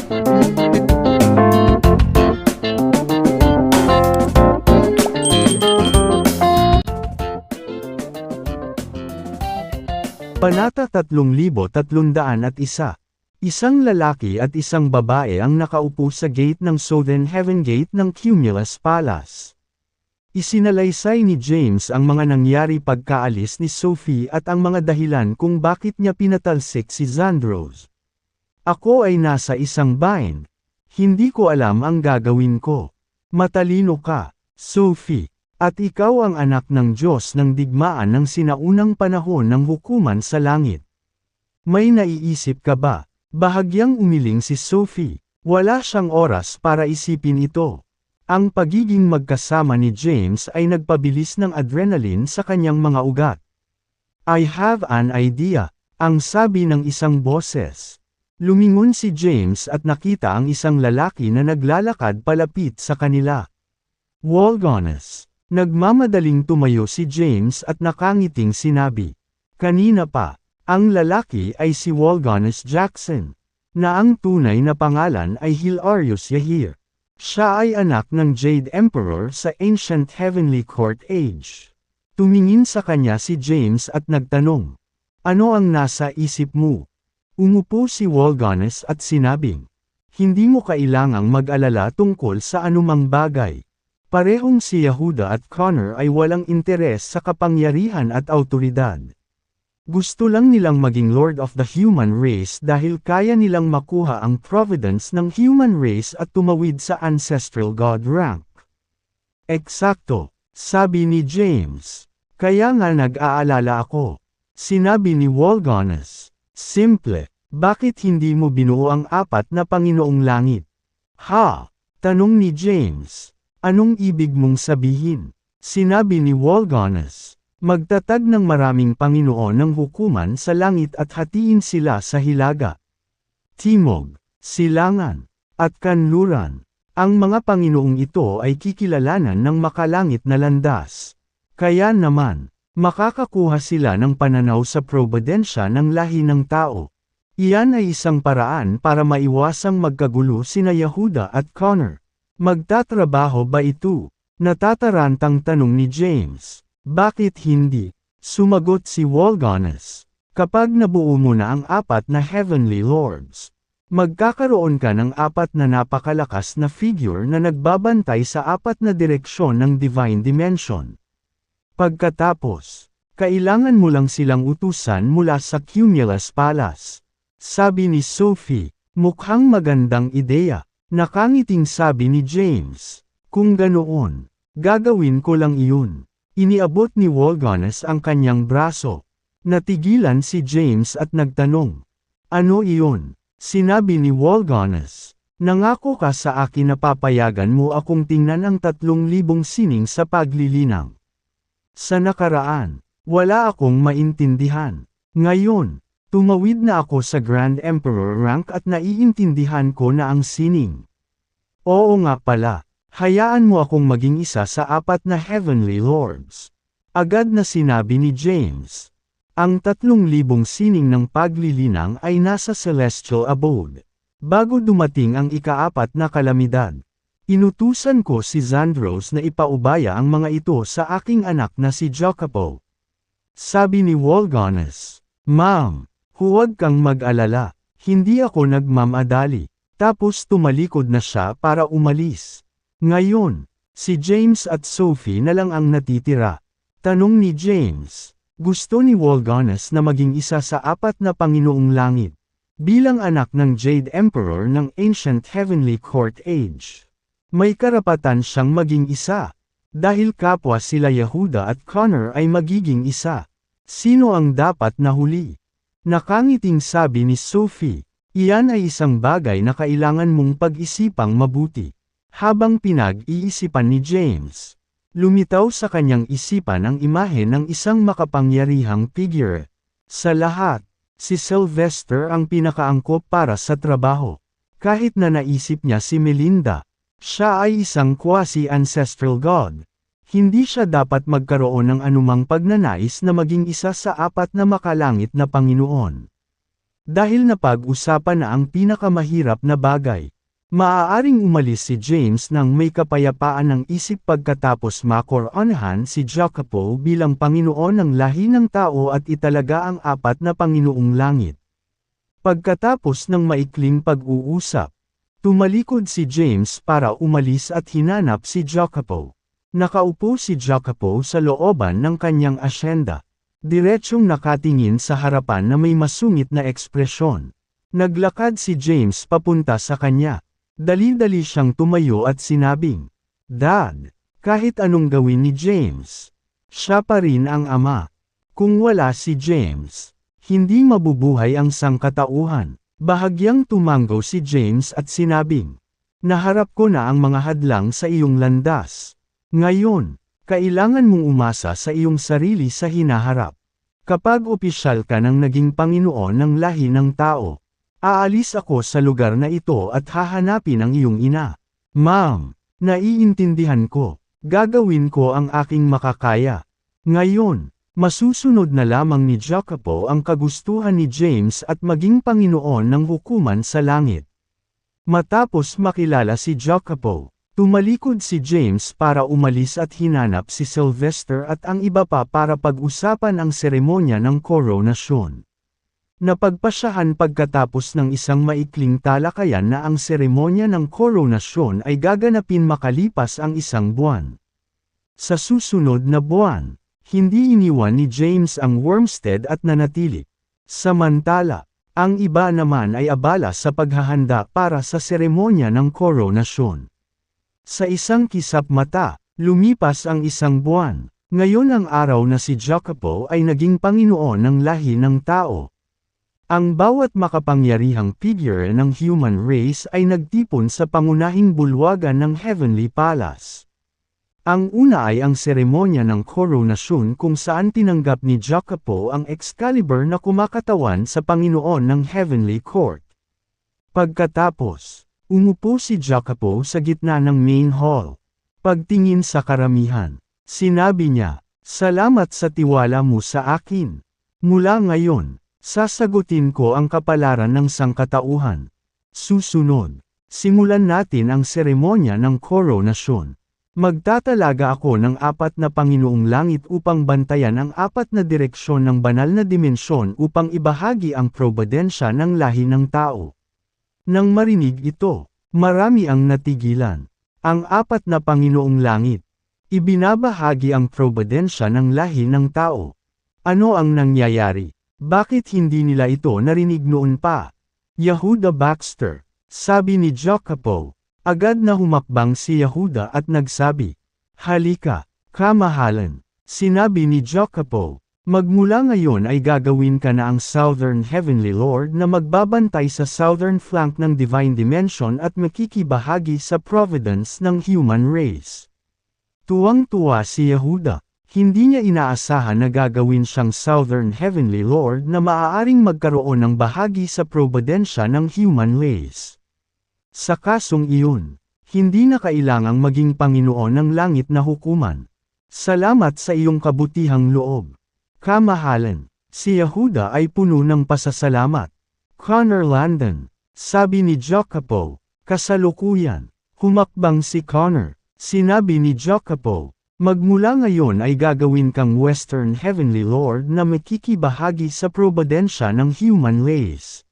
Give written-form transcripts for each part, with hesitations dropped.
Panata 3301. Isang lalaki at isang babae ang nakaupo sa gate ng Southern Heaven Gate ng Cumulus Palace. Isinalaysay ni James ang mga nangyari pagkaalis ni Sophie at ang mga dahilan kung bakit niya pinatalsik si Zandros. Ako ay nasa isang bayan. Hindi ko alam ang gagawin ko. Matalino ka, Sophie. At ikaw ang anak ng Diyos ng digmaan ng sinaunang panahon ng hukuman sa langit. May naiisip ka ba? Bahagyang umiling si Sophie. Wala siyang oras para isipin ito. Ang pagiging magkasama ni James ay nagpabilis ng adrenaline sa kanyang mga ugat. I have an idea, ang sabi ng isang boses. Lumingon si James at nakita ang isang lalaki na naglalakad palapit sa kanila. Walgones. Nagmamadaling tumayo si James at nakangiting sinabi. Kanina pa, ang lalaki ay si Walgones Jackson, na ang tunay na pangalan ay Hilarious Yahir. Siya ay anak ng Jade Emperor sa Ancient Heavenly Court Age. Tumingin sa kanya si James at nagtanong. Ano ang nasa isip mo? Umupo si Walgones at sinabing. Hindi mo kailangang mag-alala tungkol sa anumang bagay. Parehong si Yehuda at Connor ay walang interes sa kapangyarihan at awtoridad. Gusto lang nilang maging Lord of the Human Race dahil kaya nilang makuha ang providence ng human race at tumawid sa Ancestral God rank. Eksakto, sabi ni James. Kaya nga nag-aalala ako. Sinabi ni Walgones. Simple, bakit hindi mo binuo ang apat na Panginoong Langit? Ha? Tanong ni James. Anong ibig mong sabihin? Sinabi ni Walgones. Magtatag ng maraming Panginoon ng hukuman sa langit at hatiin sila sa hilaga, timog, silangan, at kanluran. Ang mga Panginoong ito ay kikilalanan ng makalangit na landas. Kaya naman, makakakuha sila ng pananaw sa probidensya ng lahi ng tao. Iyan ay isang paraan para maiwasang magkagulo sina Yehuda at Connor. Magtatrabaho ba ito? Natatarantang tanong ni James. Bakit hindi? Sumagot si Walgones. Kapag nabuo mo na ang apat na Heavenly Lords, magkakaroon ka ng apat na napakalakas na figure na nagbabantay sa apat na direksyon ng Divine Dimension. Pagkatapos, kailangan mo lang silang utusan mula sa Cumulus Palace. Sabi ni Sophie, mukhang magandang ideya. Nakangiting sabi ni James. Kung ganoon, gagawin ko lang iyon. Iniabot ni Walgones ang kanyang braso. Natigilan si James at nagtanong. Ano iyon? Sinabi ni Walgones. Nangako ka sa akin na papayagan mo akong tingnan ang 3,000 sining sa paglilinang. Sa nakaraan, wala akong maintindihan. Ngayon, tumawid na ako sa Grand Emperor rank at naiintindihan ko na ang sining. Oo nga pala, hayaan mo akong maging isa sa apat na Heavenly Lords. Agad na sinabi ni James. Ang 3,000 sining ng paglilinang ay nasa Celestial Abode. Bago dumating ang ikaapat na kalamidad, inutusan ko si Zandros na ipaubaya ang mga ito sa aking anak na si Jacopo. Sabi ni Walgones. Ma'am, huwag kang mag-alala, hindi ako nagmamadali. Tapos tumalikod na siya para umalis. Ngayon, si James at Sophie na lang ang natitira. Tanong ni James. Gusto ni Walgones na maging isa sa apat na Panginoong Langit. Bilang anak ng Jade Emperor ng Ancient Heavenly Court Age. May karapatan siyang maging isa. Dahil kapwa sila Yehuda at Connor ay magiging isa. Sino ang dapat nahuli? Nakangiting sabi ni Sophie. Iyan ay isang bagay na kailangan mong pag-isipang mabuti. Habang pinag-iisipan ni James, lumitaw sa kanyang isipan ang imahe ng isang makapangyarihang figure. Sa lahat, si Sylvester ang pinakaangkop para sa trabaho. Kahit na naisip niya si Melinda, siya ay isang quasi-ancestral god. Hindi siya dapat magkaroon ng anumang pagnanais na maging isa sa apat na makalangit na Panginoon. Dahil napag-usapan na ang pinakamahirap na bagay. Maaaring umalis si James nang may kapayapaan ng isip pagkatapos makoronahan si Jacopo bilang Panginoon ng lahi ng tao at italaga ang apat na Panginoong langit. Pagkatapos ng maikling pag-uusap, tumalikod si James para umalis at hinanap si Jacopo. Nakaupo si Jacopo sa looban ng kanyang asyenda. Diretsyong nakatingin sa harapan na may masungit na ekspresyon. Naglakad si James papunta sa kanya. Dali-dali siyang tumayo at sinabing, "Dad, kahit anong gawin ni James, siya pa rin ang ama. Kung wala si James, hindi mabubuhay ang sangkatauhan." Bahagyang tumango si James at sinabing, "Naharap ko na ang mga hadlang sa iyong landas. Ngayon, kailangan mong umasa sa iyong sarili sa hinaharap. Kapag opisyal ka ng naging Panginoon ng lahi ng tao, aalis ako sa lugar na ito at hahanapin ang iyong ina." "Ma'am, naiintindihan ko. Gagawin ko ang aking makakaya." Ngayon, masusunod na lamang ni Jacopo ang kagustuhan ni James at maging Panginoon ng hukuman sa langit. Matapos makilala si Jacopo, tumalikod si James para umalis at hinanap si Sylvester at ang iba pa para pag-usapan ang seremonya ng koronasyon. Napagpasyahan pagkatapos ng isang maikling talakayan na ang seremonya ng koronasyon ay gaganapin makalipas ang isang buwan. Sa susunod na buwan, hindi iniwan ni James ang Wormsted at nanatili. Samantala, ang iba naman ay abala sa paghahanda para sa seremonya ng koronasyon. Sa isang kisap mata, lumipas ang isang buwan. Ngayon ang araw na si Jacopo ay naging Panginoon ng lahi ng tao. Ang bawat makapangyarihang figure ng human race ay nagtipon sa pangunahing bulwagan ng Heavenly Palace. Ang una ay ang seremonya ng koronasyon kung saan tinanggap ni Jacopo ang Excalibur na kumakatawan sa Panginoon ng Heavenly Court. Pagkatapos, umupo si Jacopo sa gitna ng main hall. Pagtingin sa karamihan, sinabi niya, "Salamat sa tiwala mo sa akin. Mula ngayon, sasagutin ko ang kapalaran ng sangkatauhan. Susunod, simulan natin ang seremonya ng koronasyon. Magtatalaga ako ng apat na Panginoong langit upang bantayan ang apat na direksyon ng banal na dimensyon upang ibahagi ang probidensya ng lahi ng tao." Nang marinig ito, marami ang natigilan. Ang apat na Panginoong langit. Ibinabahagi ang probidensya ng lahi ng tao. Ano ang nangyayari? Bakit hindi nila ito narinig noon pa? Yehuda Baxter, sabi ni Jacopo. Agad na humakbang si Yehuda at nagsabi, "Halika, kamahalan." Sinabi ni Jacopo, "Magmula ngayon ay gagawin ka na ang Southern Heavenly Lord na magbabantay sa southern flank ng Divine Dimension at makikibahagi sa providence ng human race." Tuwang-tuwa si Yehuda. Hindi niya inaasahan na gagawin siyang Southern Heavenly Lord na maaaring magkaroon ng bahagi sa probidensya ng human race. Sa kasong iyon, hindi na kailangang maging Panginoon ng langit na hukuman. Salamat sa iyong kabutihang loob. Kamahalan, si Yehuda ay puno ng pasasalamat. Connor Landon, sabi ni Jacopo, kasalukuyan. Humakbang si Connor. Sinabi ni Jacopo, magmula ngayon ay gagawin kang Western Heavenly Lord na makikibahagi sa probidensya ng human race.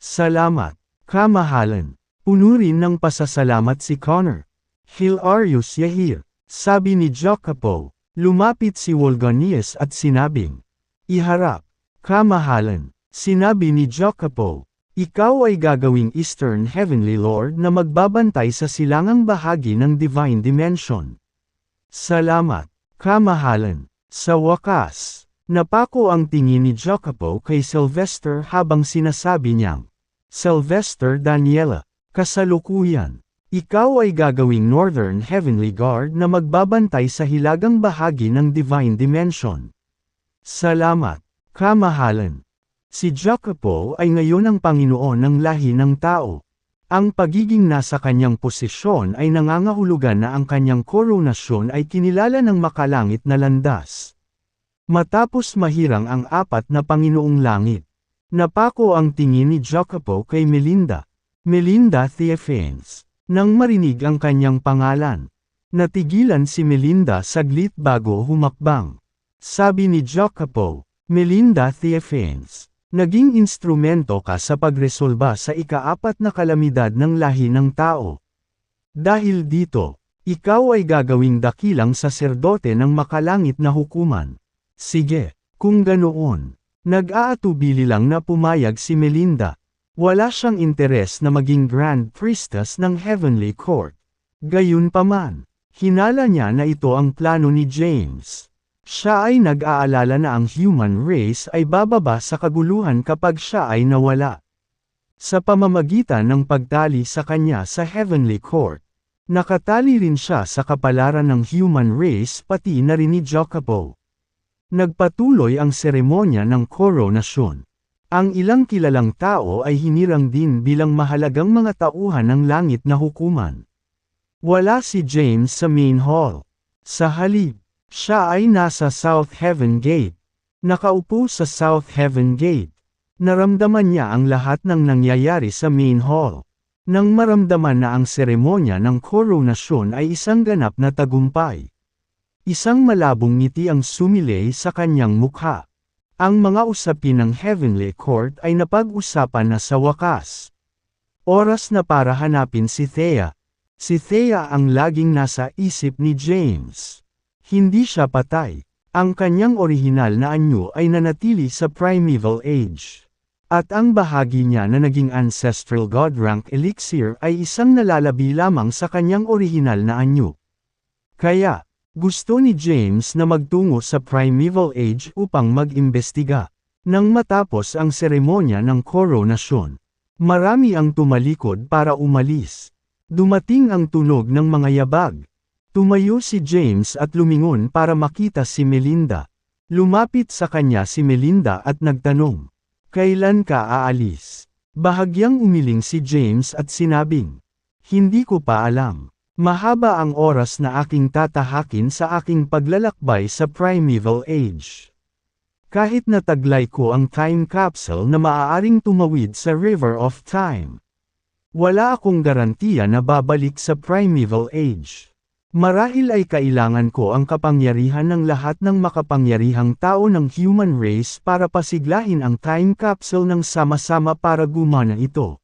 Salamat, kamahalan. Puno rin ng pasasalamat si Connor. Hilarious Yahir, sabi ni Jacopo. Lumapit si Wolganius at sinabing, iharap, kamahalan. Sinabi ni Jacopo, ikaw ay gagawing Eastern Heavenly Lord na magbabantay sa silangang bahagi ng Divine Dimension. Salamat, kamahalan. Sa wakas, napako ang tingin ni Jacopo kay Sylvester habang sinasabi niyang, Sylvester Daniela, kasalukuyan. Ikaw ay gagawing Northern Heavenly Guard na magbabantay sa hilagang bahagi ng Divine Dimension. Salamat, kamahalan. Si Jacopo ay ngayon ang Panginoon ng lahi ng tao. Ang pagiging nasa kanyang posisyon ay nangangahulugan na ang kanyang koronasyon ay kinilala ng makalangit na landas. Matapos mahirang ang apat na Panginoong langit, Napako ang tingin ni Jacopo kay Melinda. Melinda Theophanes. Nang marinig ang kanyang pangalan, natigilan si Melinda saglit bago humakbang. Sabi ni Jacopo, Melinda Theophanes, naging instrumento ka sa pagresolba sa ika-4 na kalamidad ng lahi ng tao. Dahil dito, ikaw ay gagawing dakilang saserdote ng makalangit na hukuman. Sige, kung ganoon. Nag-aatubili lang na pumayag si Melinda. Wala siyang interes na maging Grand Priestess ng Heavenly Court. Gayunpaman, hinala niya na ito ang plano ni James. Siya ay nag-aalala na ang human race ay bababa sa kaguluhan kapag siya ay nawala. Sa pamamagitan ng pagtali sa kanya sa Heavenly Court, nakatali rin siya sa kapalaran ng human race pati na rin ni Jacopo. Nagpatuloy ang seremonya ng koronasyon. Ang ilang kilalang tao ay hinirang din bilang mahalagang mga tauhan ng langit na hukuman. Wala si James sa main hall. Sa halip, siya ay nasa South Heaven Gate. Nakaupo sa South Heaven Gate. Naramdaman niya ang lahat ng nangyayari sa main hall. Nang maramdaman na ang seremonya ng koronasyon ay isang ganap na tagumpay. Isang malabong ngiti ang sumilay sa kanyang mukha. Ang mga usapin ng Heavenly Court ay napag-usapan na sa wakas. Oras na para hanapin si Thea. Si Thea ang laging nasa isip ni James. Hindi siya patay. Ang kanyang orihinal na anyo ay nanatili sa primeval age. At ang bahagi niya na naging ancestral god rank elixir ay isang nalalabi lamang sa kanyang orihinal na anyo. Kaya, gusto ni James na magtungo sa primeval age upang mag-imbestiga. Nang matapos ang seremonya ng koronasyon, marami ang tumalikod para umalis. Dumating ang tunog ng mga yabag. Tumayo si James at lumingon para makita si Melinda. Lumapit sa kanya si Melinda at nagtanong, "Kailan ka aalis?" Bahagyang umiling si James at sinabing, "Hindi ko pa alam. Mahaba ang oras na aking tatahakin sa aking paglalakbay sa primeval age. Kahit nataglay ko ang time capsule na maaaring tumawid sa River of Time. Wala akong garantiya na babalik sa primeval age. Marahil ay kailangan ko ang kapangyarihan ng lahat ng makapangyarihang tao ng human race para pasiglahin ang time capsule ng sama-sama para gumana ito."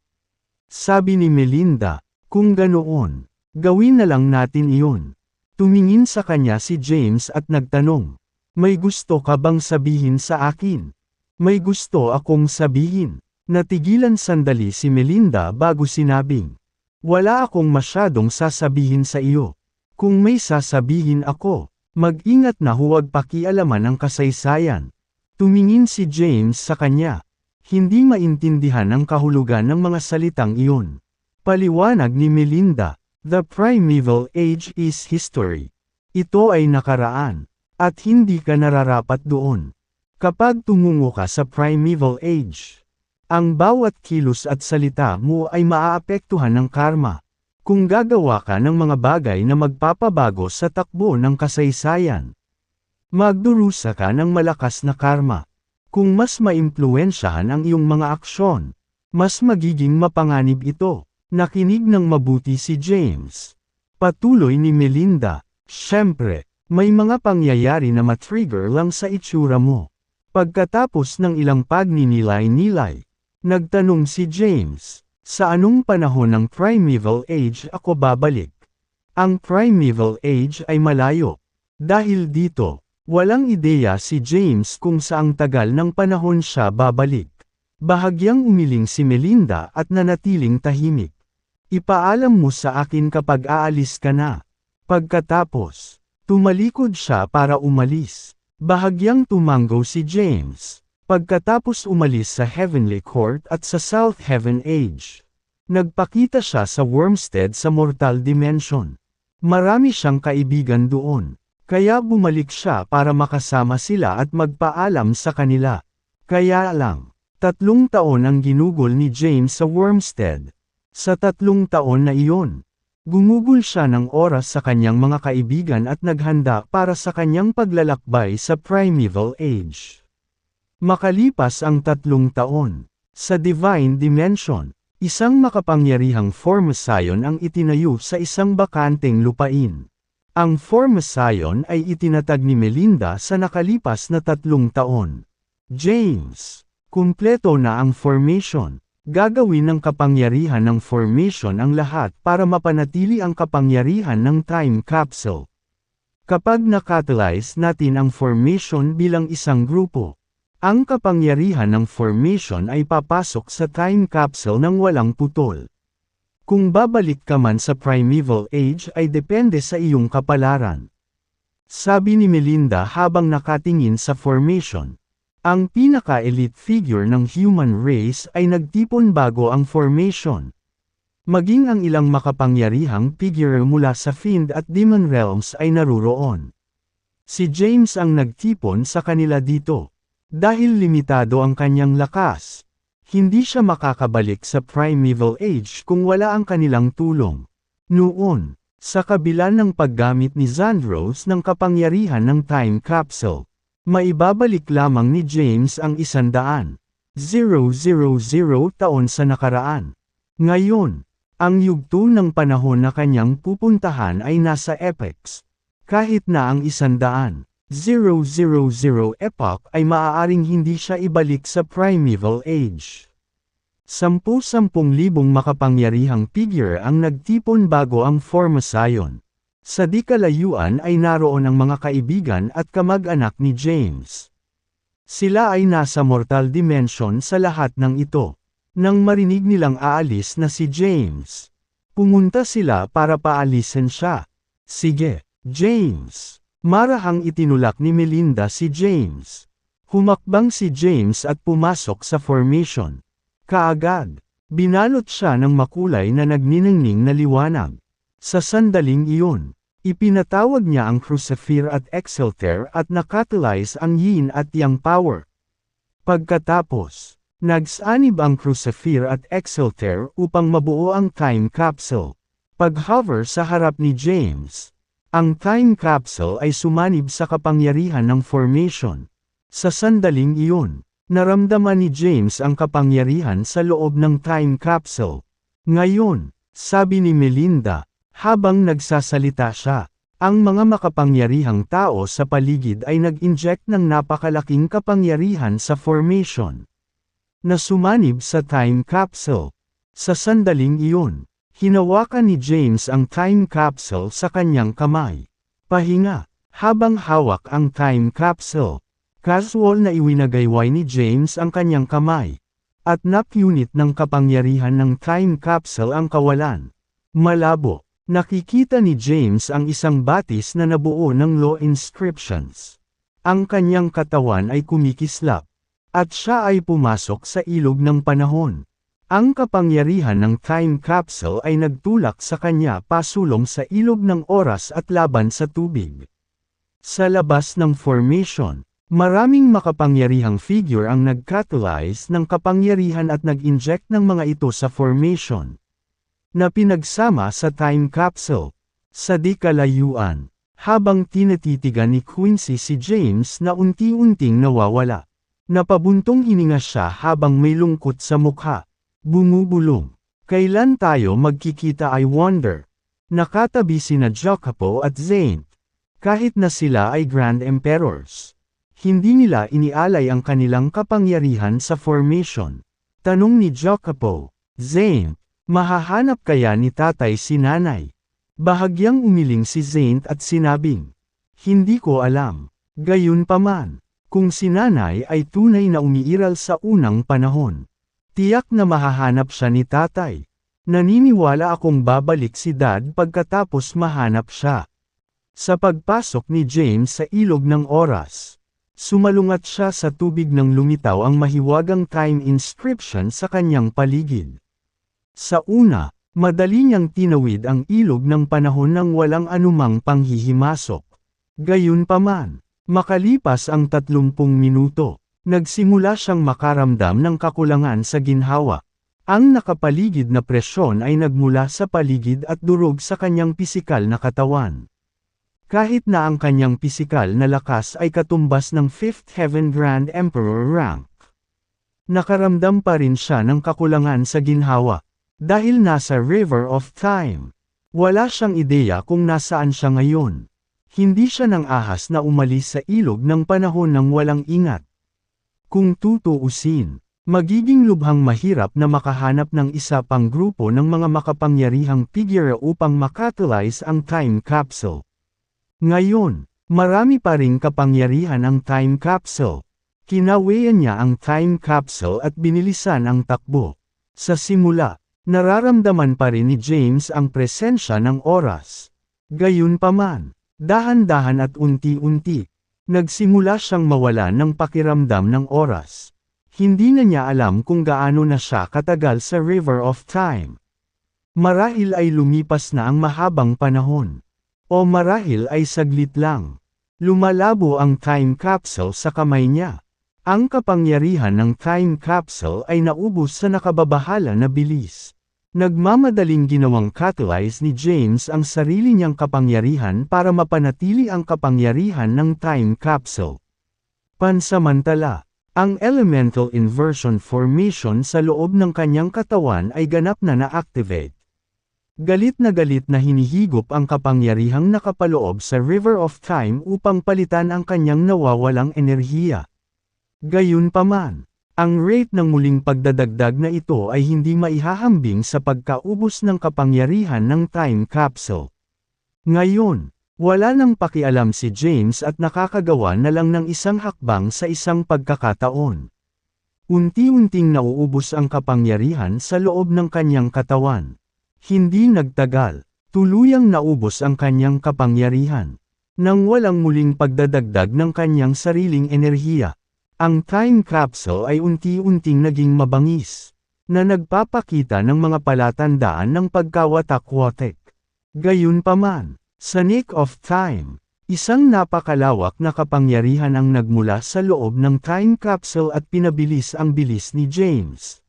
Sabi ni Melinda, "Kung ganoon, gawin na lang natin iyon." Tumingin sa kanya si James at nagtanong, "May gusto ka bang sabihin sa akin?" "May gusto akong sabihin." Natigilan sandali si Melinda bago sinabing, "Wala akong masyadong sasabihin sa iyo. Kung may sasabihin ako, mag-ingat na huwag pakialaman ang kasaysayan." Tumingin si James sa kanya. Hindi maintindihan ang kahulugan ng mga salitang iyon. Paliwanag ni Melinda, "The primeval age is history. Ito ay nakaraan, at hindi ka nararapat doon. Kapag tumungo ka sa primeval age, ang bawat kilos at salita mo ay maaapektuhan ng karma. Kung gagawa ka ng mga bagay na magpapabago sa takbo ng kasaysayan, magdurusa ka ng malakas na karma. Kung mas maimpluwensyahan ang iyong mga aksyon, mas magiging mapanganib ito." Nakinig ng mabuti si James. Patuloy ni Melinda, "Siyempre, may mga pangyayari na matrigger lang sa itsura mo." Pagkatapos ng ilang pagninilay-nilay, nagtanong si James, "Sa anong panahon ng primeval age ako babalik?" Ang primeval age ay malayo. Dahil dito, walang ideya si James kung saang tagal ng panahon siya babalik. Bahagyang umiling si Melinda at nanatiling tahimik. "Ipaalam mo sa akin kapag aalis ka na." Pagkatapos, tumalikod siya para umalis. Bahagyang tumanggo si James. Pagkatapos umalis sa Heavenly Court at sa South Heaven Age, nagpakita siya sa Wormstead sa Mortal Dimension. Marami siyang kaibigan doon, kaya bumalik siya para makasama sila at magpaalam sa kanila. Kaya lang, 3 taon ang ginugol ni James sa Wormstead. Sa 3 taon na iyon, gumugol siya ng oras sa kanyang mga kaibigan at naghanda para sa kanyang paglalakbay sa primeval age. Makalipas ang 3 taon, sa Divine Dimension, isang makapangyarihang Formation ang itinayo sa isang bakanteng lupain. Ang Formation ay itinatag ni Melinda sa nakalipas na 3 taon. James, kumpleto na ang formation. Gagawin ng kapangyarihan ng formation ang lahat para mapanatili ang kapangyarihan ng time capsule. Kapag nakatalyze natin ang formation bilang isang grupo, ang kapangyarihan ng formation ay papasok sa time capsule ng walang putol. Kung babalik ka man sa primeval age ay depende sa iyong kapalaran. Sabi ni Melinda habang nakatingin sa formation. Ang pinaka-elite figure ng human race ay nagtipon bago ang formation. Maging ang ilang makapangyarihang figure mula sa Fiend at Demon Realms ay naruroon. Si James ang nagtipon sa kanila dito. Dahil limitado ang kanyang lakas, hindi siya makakabalik sa primeval age kung wala ang kanilang tulong. Noon, sa kabila ng paggamit ni Xandros ng kapangyarihan ng time capsule, maibabalik lamang ni James ang 100,000 taon sa nakaraan. Ngayon, ang yugto ng panahon na kanyang pupuntahan ay nasa Apex. Kahit na ang 100,000 epoch ay maaaring hindi siya ibalik sa primeval age. 10,000 makapangyarihang figure ang nagtipon bago ang Formation. Sa di kalayuan ay naroon ang mga kaibigan at kamag-anak ni James. Sila ay nasa mortal dimension sa lahat ng ito. Nang marinig nilang aalis na si James, pumunta sila para paalisin siya. Sige, James. Marahang itinulak ni Melinda si James. Humakbang si James at pumasok sa formation. Kaagad, binalot siya ng makulay na nagniningning na liwanag. Sa sandaling iyon, ipinatawag niya ang Crucifer at Exalter at nakatalyze ang Yin at Yang power. Pagkatapos, nagsanib ang Crucifer at Exalter upang mabuo ang time capsule. Pag-hover sa harap ni James, ang time capsule ay sumanib sa kapangyarihan ng formation. Sa sandaling iyon, naramdaman ni James ang kapangyarihan sa loob ng time capsule. Ngayon, sabi ni Melinda, habang nagsasalita siya, ang mga makapangyarihang tao sa paligid ay nag-inject ng napakalaking kapangyarihan sa formation na sumanib sa time capsule. Sa sandaling iyon, hinawakan ni James ang time capsule sa kanyang kamay. Pahinga, habang hawak ang time capsule, casual na iwinagayway ni James ang kanyang kamay, at napunit ng kapangyarihan ng time capsule ang kawalan. Malabo. Nakikita ni James ang isang batis na nabuo ng law inscriptions. Ang kanyang katawan ay kumikislap, at siya ay pumasok sa ilog ng panahon. Ang kapangyarihan ng time capsule ay nagtulak sa kanya pasulong sa ilog ng oras at laban sa tubig. Sa labas ng formation, maraming makapangyarihang figure ang nag-catalyze ng kapangyarihan at nag-inject ng mga ito sa formation na pinagsama sa time capsule. Sa di kalayuan, habang tinatitigan ni Quincy si James na unti-unting nawawala. Napabuntong hininga siya habang may lungkot sa mukha. Bumubulong. Kailan tayo magkikita I wonder? Nakatabi sina Jacopo at Zane. Kahit na sila ay Grand Emperors, hindi nila inialay ang kanilang kapangyarihan sa formation. Tanong ni Jacopo, Zane, mahahanap kaya ni tatay si nanay? Bahagyang umiling si Zane at sinabing, hindi ko alam. Gayunpaman, kung si nanay ay tunay na umiiral sa unang panahon, tiyak na mahahanap siya ni tatay. Naniniwala akong babalik si dad pagkatapos mahanap siya. Sa pagpasok ni James sa ilog ng oras, sumalungat siya sa tubig nang lumitaw ang mahiwagang time inscription sa kanyang paligid. Sa una, madali niyang tinawid ang ilog ng panahon nang walang anumang panghihimasok. Gayunpaman, makalipas ang 30 minuto, nagsimula siyang makaramdam ng kakulangan sa ginhawa. Ang nakapaligid na presyon ay nagmula sa paligid at durog sa kanyang pisikal na katawan. Kahit na ang kanyang pisikal na lakas ay katumbas ng Fifth Heaven Grand Emperor rank. Nakaramdam pa rin siya ng kakulangan sa ginhawa. Dahil nasa River of Time. Wala siyang ideya kung nasaan siya ngayon. Hindi siya nang ahas na umalis sa ilog ng panahon ng walang ingat. Kung tutuusin, magiging lubhang mahirap na makahanap ng isa pang grupo ng mga makapangyarihang figure upang makatalyze ang time capsule. Ngayon, marami pa ring kapangyarihan ang time capsule. Kinaweyan niya ang time capsule at binilisan ang takbo. Sa simula, nararamdaman pa rin ni James ang presensya ng oras. Gayunpaman, dahan-dahan at unti-unti, nagsimula siyang mawalan ng pakiramdam ng oras. Hindi na niya alam kung gaano na siya katagal sa River of Time. Marahil ay lumipas na ang mahabang panahon. O marahil ay saglit lang. Lumalabo ang time capsule sa kamay niya. Ang kapangyarihan ng time capsule ay naubos sa nakababahala na bilis. Nagmamadaling ginawang catalyze ni James ang sarili niyang kapangyarihan para mapanatili ang kapangyarihan ng time capsule. Pansamantala, ang elemental inversion formation sa loob ng kanyang katawan ay ganap na na-activate. Galit na hinihigop ang kapangyarihang nakapaloob sa River of Time upang palitan ang kanyang nawawalang enerhiya. Gayunpaman, ang rate ng muling pagdadagdag na ito ay hindi maihahambing sa pagkaubos ng kapangyarihan ng time capsule. Ngayon, wala nang pakialam si James at nakakagawa na lang ng isang hakbang sa isang pagkakataon. Unti-unting nauubos ang kapangyarihan sa loob ng kanyang katawan. Hindi nagtagal, tuluyang naubos ang kanyang kapangyarihan. Nang walang muling pagdadagdag ng kanyang sariling enerhiya, ang time capsule ay unti-unting naging mabangis, na nagpapakita ng mga palatandaan ng pagkawatak-watek. Gayunpaman, sa Nick of Time, isang napakalawak na kapangyarihan ang nagmula sa loob ng time capsule at pinabilis ang bilis ni James.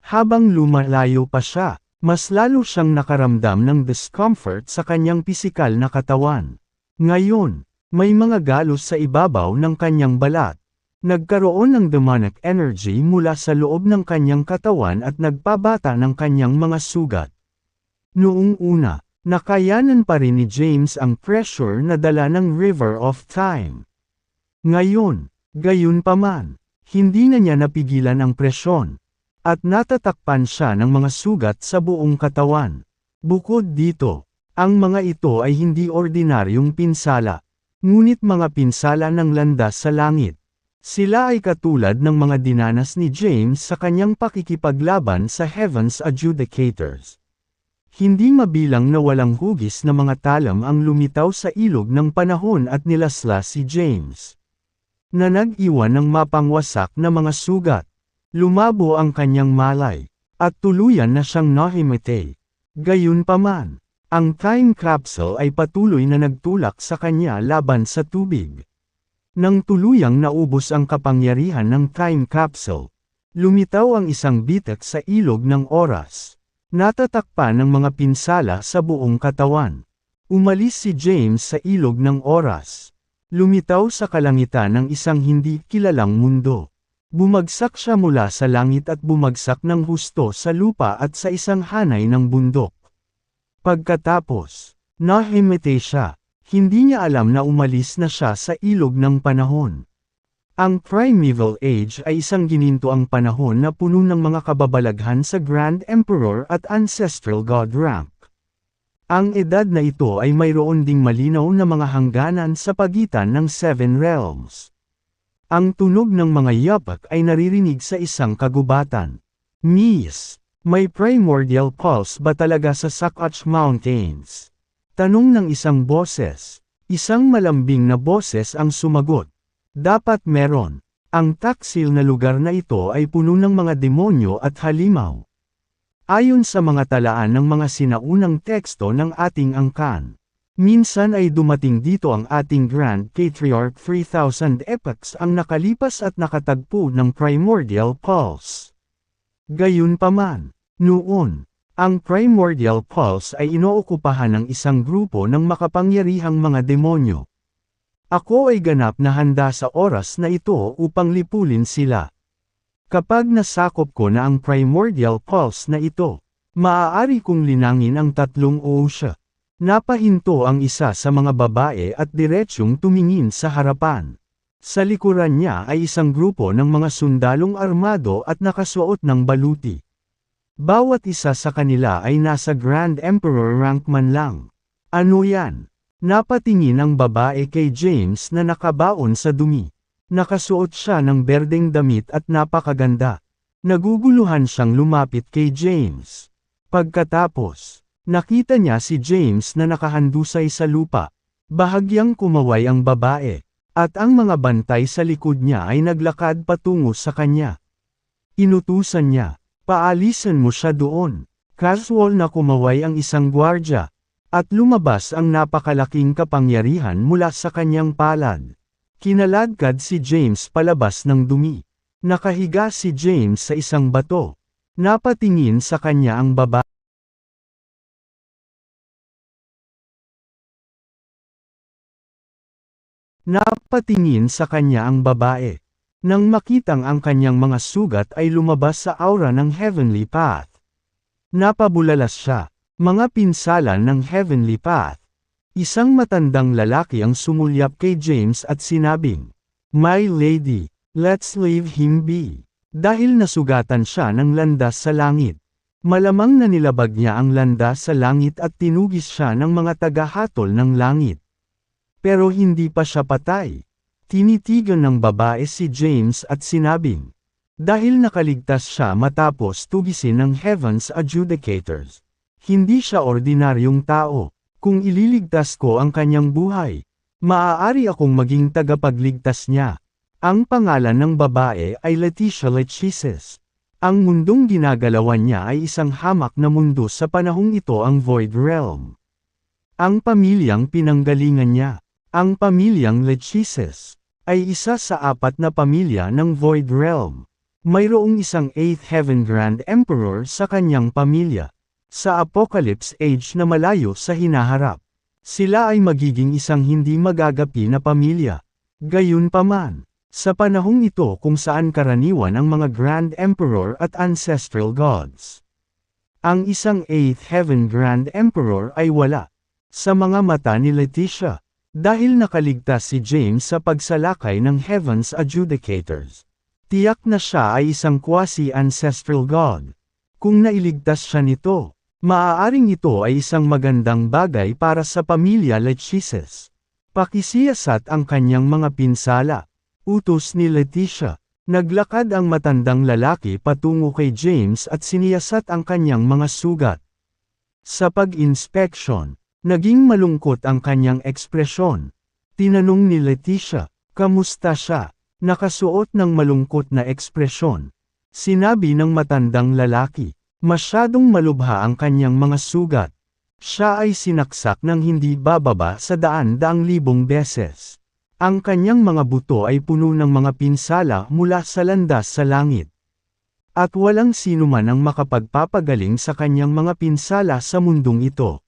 Habang lumalayo pa siya, mas lalo siyang nakaramdam ng discomfort sa kanyang pisikal na katawan. Ngayon, may mga galos sa ibabaw ng kanyang balat. Nagkaroon ng demonic energy mula sa loob ng kanyang katawan at nagpabata ng kanyang mga sugat. Noong una, nakayanan pa rin ni James ang pressure na dala ng River of Time. Ngayon, gayunpaman, hindi na niya napigilan ang presyon. At natatakpan siya ng mga sugat sa buong katawan. Bukod dito, ang mga ito ay hindi ordinaryong pinsala, ngunit mga pinsala ng landas sa langit. Sila ay katulad ng mga dinanas ni James sa kanyang pakikipaglaban sa Heaven's Adjudicators. Hindi mabilang na walang hugis na mga talam ang lumitaw sa ilog ng panahon at nilasla si James, na nag-iwan ng mapangwasak na mga sugat. Lumabo ang kanyang malay, at tuluyan na siyang nahimatay. Gayunpaman, ang time capsule ay patuloy na nagtulak sa kanya laban sa tubig. Nang tuluyang naubos ang kapangyarihan ng time capsule, lumitaw ang isang bitak sa ilog ng oras. Natatakpan ng mga pinsala sa buong katawan. Umalis si James sa ilog ng oras. Lumitaw sa kalangitan ng isang hindi kilalang mundo. Bumagsak siya mula sa langit at bumagsak ng husto sa lupa at sa isang hanay ng bundok. Pagkatapos, nahimatay siya. Hindi niya alam na umalis na siya sa ilog ng panahon. Ang Primeval Age ay isang ginintuang panahon na puno ng mga kababalaghan sa Grand Emperor at Ancestral God rank. Ang edad na ito ay mayroon ding malinaw na mga hangganan sa pagitan ng Seven Realms. Ang tunog ng mga yapak ay naririnig sa isang kagubatan. Miss, may primordial pulse ba talaga sa Sakach Mountains? Tanong ng isang boses. Isang malambing na boses ang sumagot. Dapat meron. Ang taksil na lugar na ito ay puno ng mga demonyo at halimaw. Ayon sa mga talaan ng mga sinaunang teksto ng ating angkan. Minsan ay dumating dito ang ating Grand Patriarch 3,000 epochs ang nakalipas at nakatagpo ng primordial pulse. Gayunpaman, noon, Ang primordial pulse ay inookupahan ng isang grupo ng makapangyarihang mga demonyo. Ako ay ganap na handa sa oras na ito upang lipulin sila. Kapag nasakop ko na ang primordial pulse na ito, maaari kong linangin ang tatlong osya. Napahinto ang isa sa mga babae at diretsyong tumingin sa harapan. Sa likuran niya ay isang grupo ng mga sundalong armado at nakasuot ng baluti. Bawat isa sa kanila ay nasa Grand Emperor rank man lang. Ano yan? Napatingin ang babae kay James na nakabaon sa dumi. Nakasuot siya ng berdeng damit at napakaganda. Naguguluhan siyang lumapit kay James. Pagkatapos, nakita niya si James na nakahandusay sa lupa. Bahagyang kumaway ang babae, at ang mga bantay sa likod niya ay naglakad patungo sa kanya. Inutusan niya, paalisan mo siya doon. Casual na kumaway ang isang gwardya, at lumabas ang napakalaking kapangyarihan mula sa kanyang palad. Kinaladkad si James palabas ng dumi. Nakahiga si James sa isang bato. Napatingin sa kanya ang babae. Napatingin sa kanya ang babae. Nang makitang ang kanyang mga sugat ay lumabas sa aura ng Heavenly Path. Napabulalas siya. Mga pinsalan ng Heavenly Path. Isang matandang lalaki ang sumulyap kay James at sinabing, "My lady, let's leave him be." Dahil nasugatan siya ng landas sa langit. Malamang na nilabag niya ang landas sa langit at tinugis siya ng mga tagahatol ng langit. Pero hindi pa siya patay. Tinitigan ng babae si James at sinabing, dahil nakaligtas siya matapos tugisin ng Heaven's Adjudicators. Hindi siya ordinaryong tao. Kung ililigtas ko ang kanyang buhay, maaari akong maging tagapagligtas niya. Ang pangalan ng babae ay Leticia Lechises. Ang mundong ginagalawan niya ay isang hamak na mundo sa panahong ito, ang Void Realm. Ang pamilyang pinanggalingan niya, ang pamilyang Lechises, ay isa sa 4 na pamilya ng Void Realm. Mayroong isang 8th Heaven Grand Emperor sa kanyang pamilya. Sa Apocalypse Age na malayo sa hinaharap, sila ay magiging isang hindi magagapi na pamilya. Gayunpaman, sa panahong ito kung saan karaniwan ang mga Grand Emperor at Ancestral Gods, ang isang 8th Heaven Grand Emperor ay wala sa mga mata ni Leticia, dahil nakaligtas si James sa pagsalakay ng Heaven's Adjudicators. Tiyak na siya ay isang quasi-ancestral god. Kung nailigtas siya nito, maaaring ito ay isang magandang bagay para sa pamilya Lechises. Pakisiyasat ang kanyang mga pinsala. Utos ni Leticia. Naglakad ang matandang lalaki patungo kay James at siniyasat ang kanyang mga sugat. Sa pag-inspeksyon, naging malungkot ang kanyang ekspresyon. Tinanong ni Leticia, kamusta siya? Nakasuot ng malungkot na ekspresyon. Sinabi ng matandang lalaki, masyadong malubha ang kanyang mga sugat. Siya ay sinaksak ng hindi bababa sa daan-daang libong beses. Ang kanyang mga buto ay puno ng mga pinsala mula sa landas sa langit. At walang sinuman ang makapagpapagaling sa kanyang mga pinsala sa mundong ito.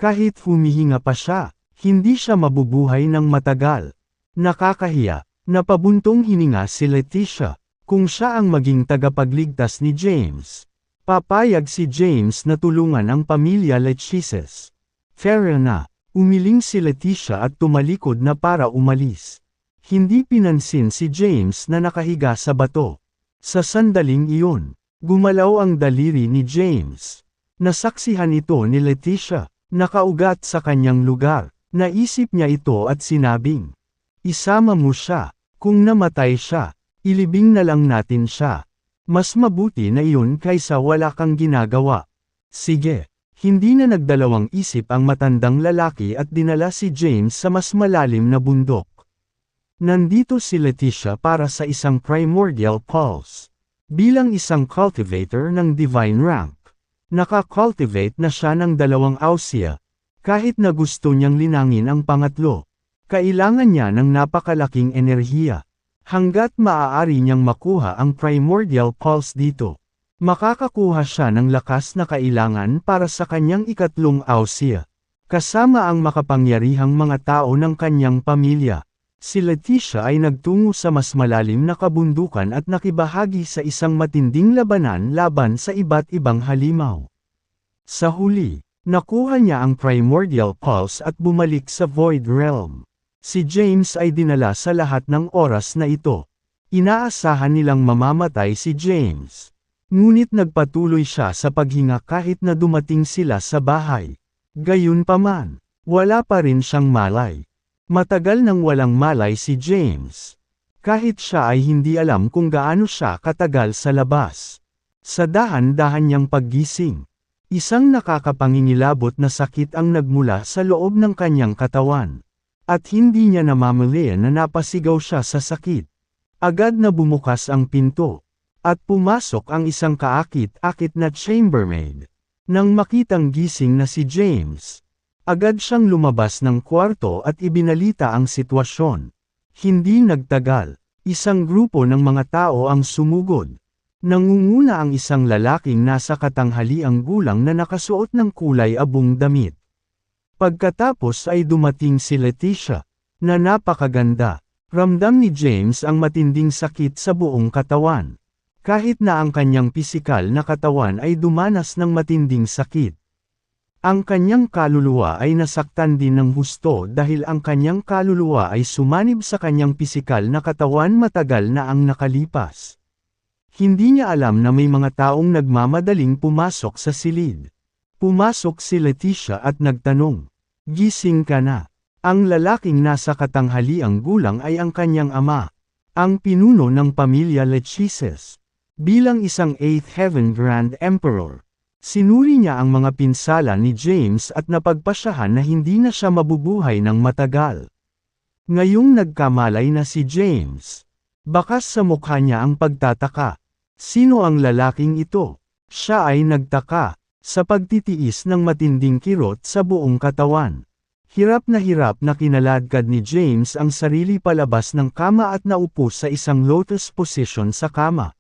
Kahit humihinga pa siya, hindi siya mabubuhay ng matagal. Nakakahiya, napabuntong hininga si Leticia. Kung siya ang maging tagapagligtas ni James, papayag si James na tulungan ang pamilya Lechises. Fair na, umiling si Leticia at tumalikod na para umalis. Hindi pinansin si James na nakahiga sa bato. Sa sandaling iyon, gumalaw ang daliri ni James. Nasaksihan ito ni Leticia, nakaugat sa kanyang lugar. Naisip niya ito at sinabing, isama mo siya, kung namatay siya. Ilibing na lang natin siya. Mas mabuti na iyon kaysa wala kang ginagawa. Sige. Hindi na nagdalawang isip ang matandang lalaki at dinala si James sa mas malalim na bundok. Nandito si Leticia para sa isang primordial pulse. Bilang isang cultivator ng divine rank, naka-cultivate na siya ng 2 ausya. Kahit na gusto niyang linangin ang pangatlo, kailangan niya ng napakalaking enerhiya. Hanggat maaari niyang makuha ang primordial pulse dito, Makakakuha siya ng lakas na kailangan para sa kanyang ikatlong ausya. Kasama ang makapangyarihang mga tao ng kanyang pamilya. Si Leticia ay nagtungo sa mas malalim na kabundukan at nakibahagi sa isang matinding labanan laban sa iba't ibang halimaw. Sa huli, nakuha niya ang Primordial Pulse at bumalik sa Void Realm. Si James ay dinala sa lahat ng oras na ito. Inaasahan nilang mamamatay si James. Ngunit nagpatuloy siya sa paghinga kahit na dumating sila sa bahay. Gayunpaman, wala pa rin siyang malay. Matagal nang walang malay si James. Kahit siya ay hindi alam kung gaano siya katagal sa labas. Sa dahan-dahan niyang paggising, isang nakakapangingilabot na sakit ang nagmula sa loob ng kanyang katawan. At hindi niya namamalayan na napasigaw siya sa sakit. Agad na bumukas ang pinto. At pumasok ang isang kaakit-akit na chambermaid. Nang makitang gising na si James, agad siyang lumabas ng kwarto at ibinalita ang sitwasyon. Hindi nagtagal, isang grupo ng mga tao ang sumugod. Nangunguna ang isang lalaking nasa katanghaliang gulang na nakasuot ng kulay abong damit. Pagkatapos ay dumating si Leticia, na napakaganda. Ramdam ni James ang matinding sakit sa buong katawan. Kahit na ang kanyang pisikal na katawan ay dumanas ng matinding sakit. Ang kanyang kaluluwa ay nasaktan din ng husto dahil ang kanyang kaluluwa ay sumanib sa kanyang pisikal na katawan matagal na ang nakalipas. Hindi niya alam na may mga taong nagmamadaling pumasok sa silid. Pumasok si Leticia at nagtanong, "Gising ka na?" Ang lalaking nasa katanghaliang gulang ay ang kanyang ama, ang pinuno ng pamilya Lechises. Bilang isang 8th Heaven Grand Emperor, sinuri niya ang mga pinsala ni James at napagpasyahan na hindi na siya mabubuhay ng matagal. Ngayong nagkamalay na si James, bakas sa mukha niya ang pagtataka. Sino ang lalaking ito? Siya ay nagtaka, sa pagtitiis ng matinding kirot sa buong katawan. Hirap na kinaladkad ni James ang sarili palabas ng kama at naupo sa isang lotus position sa kama.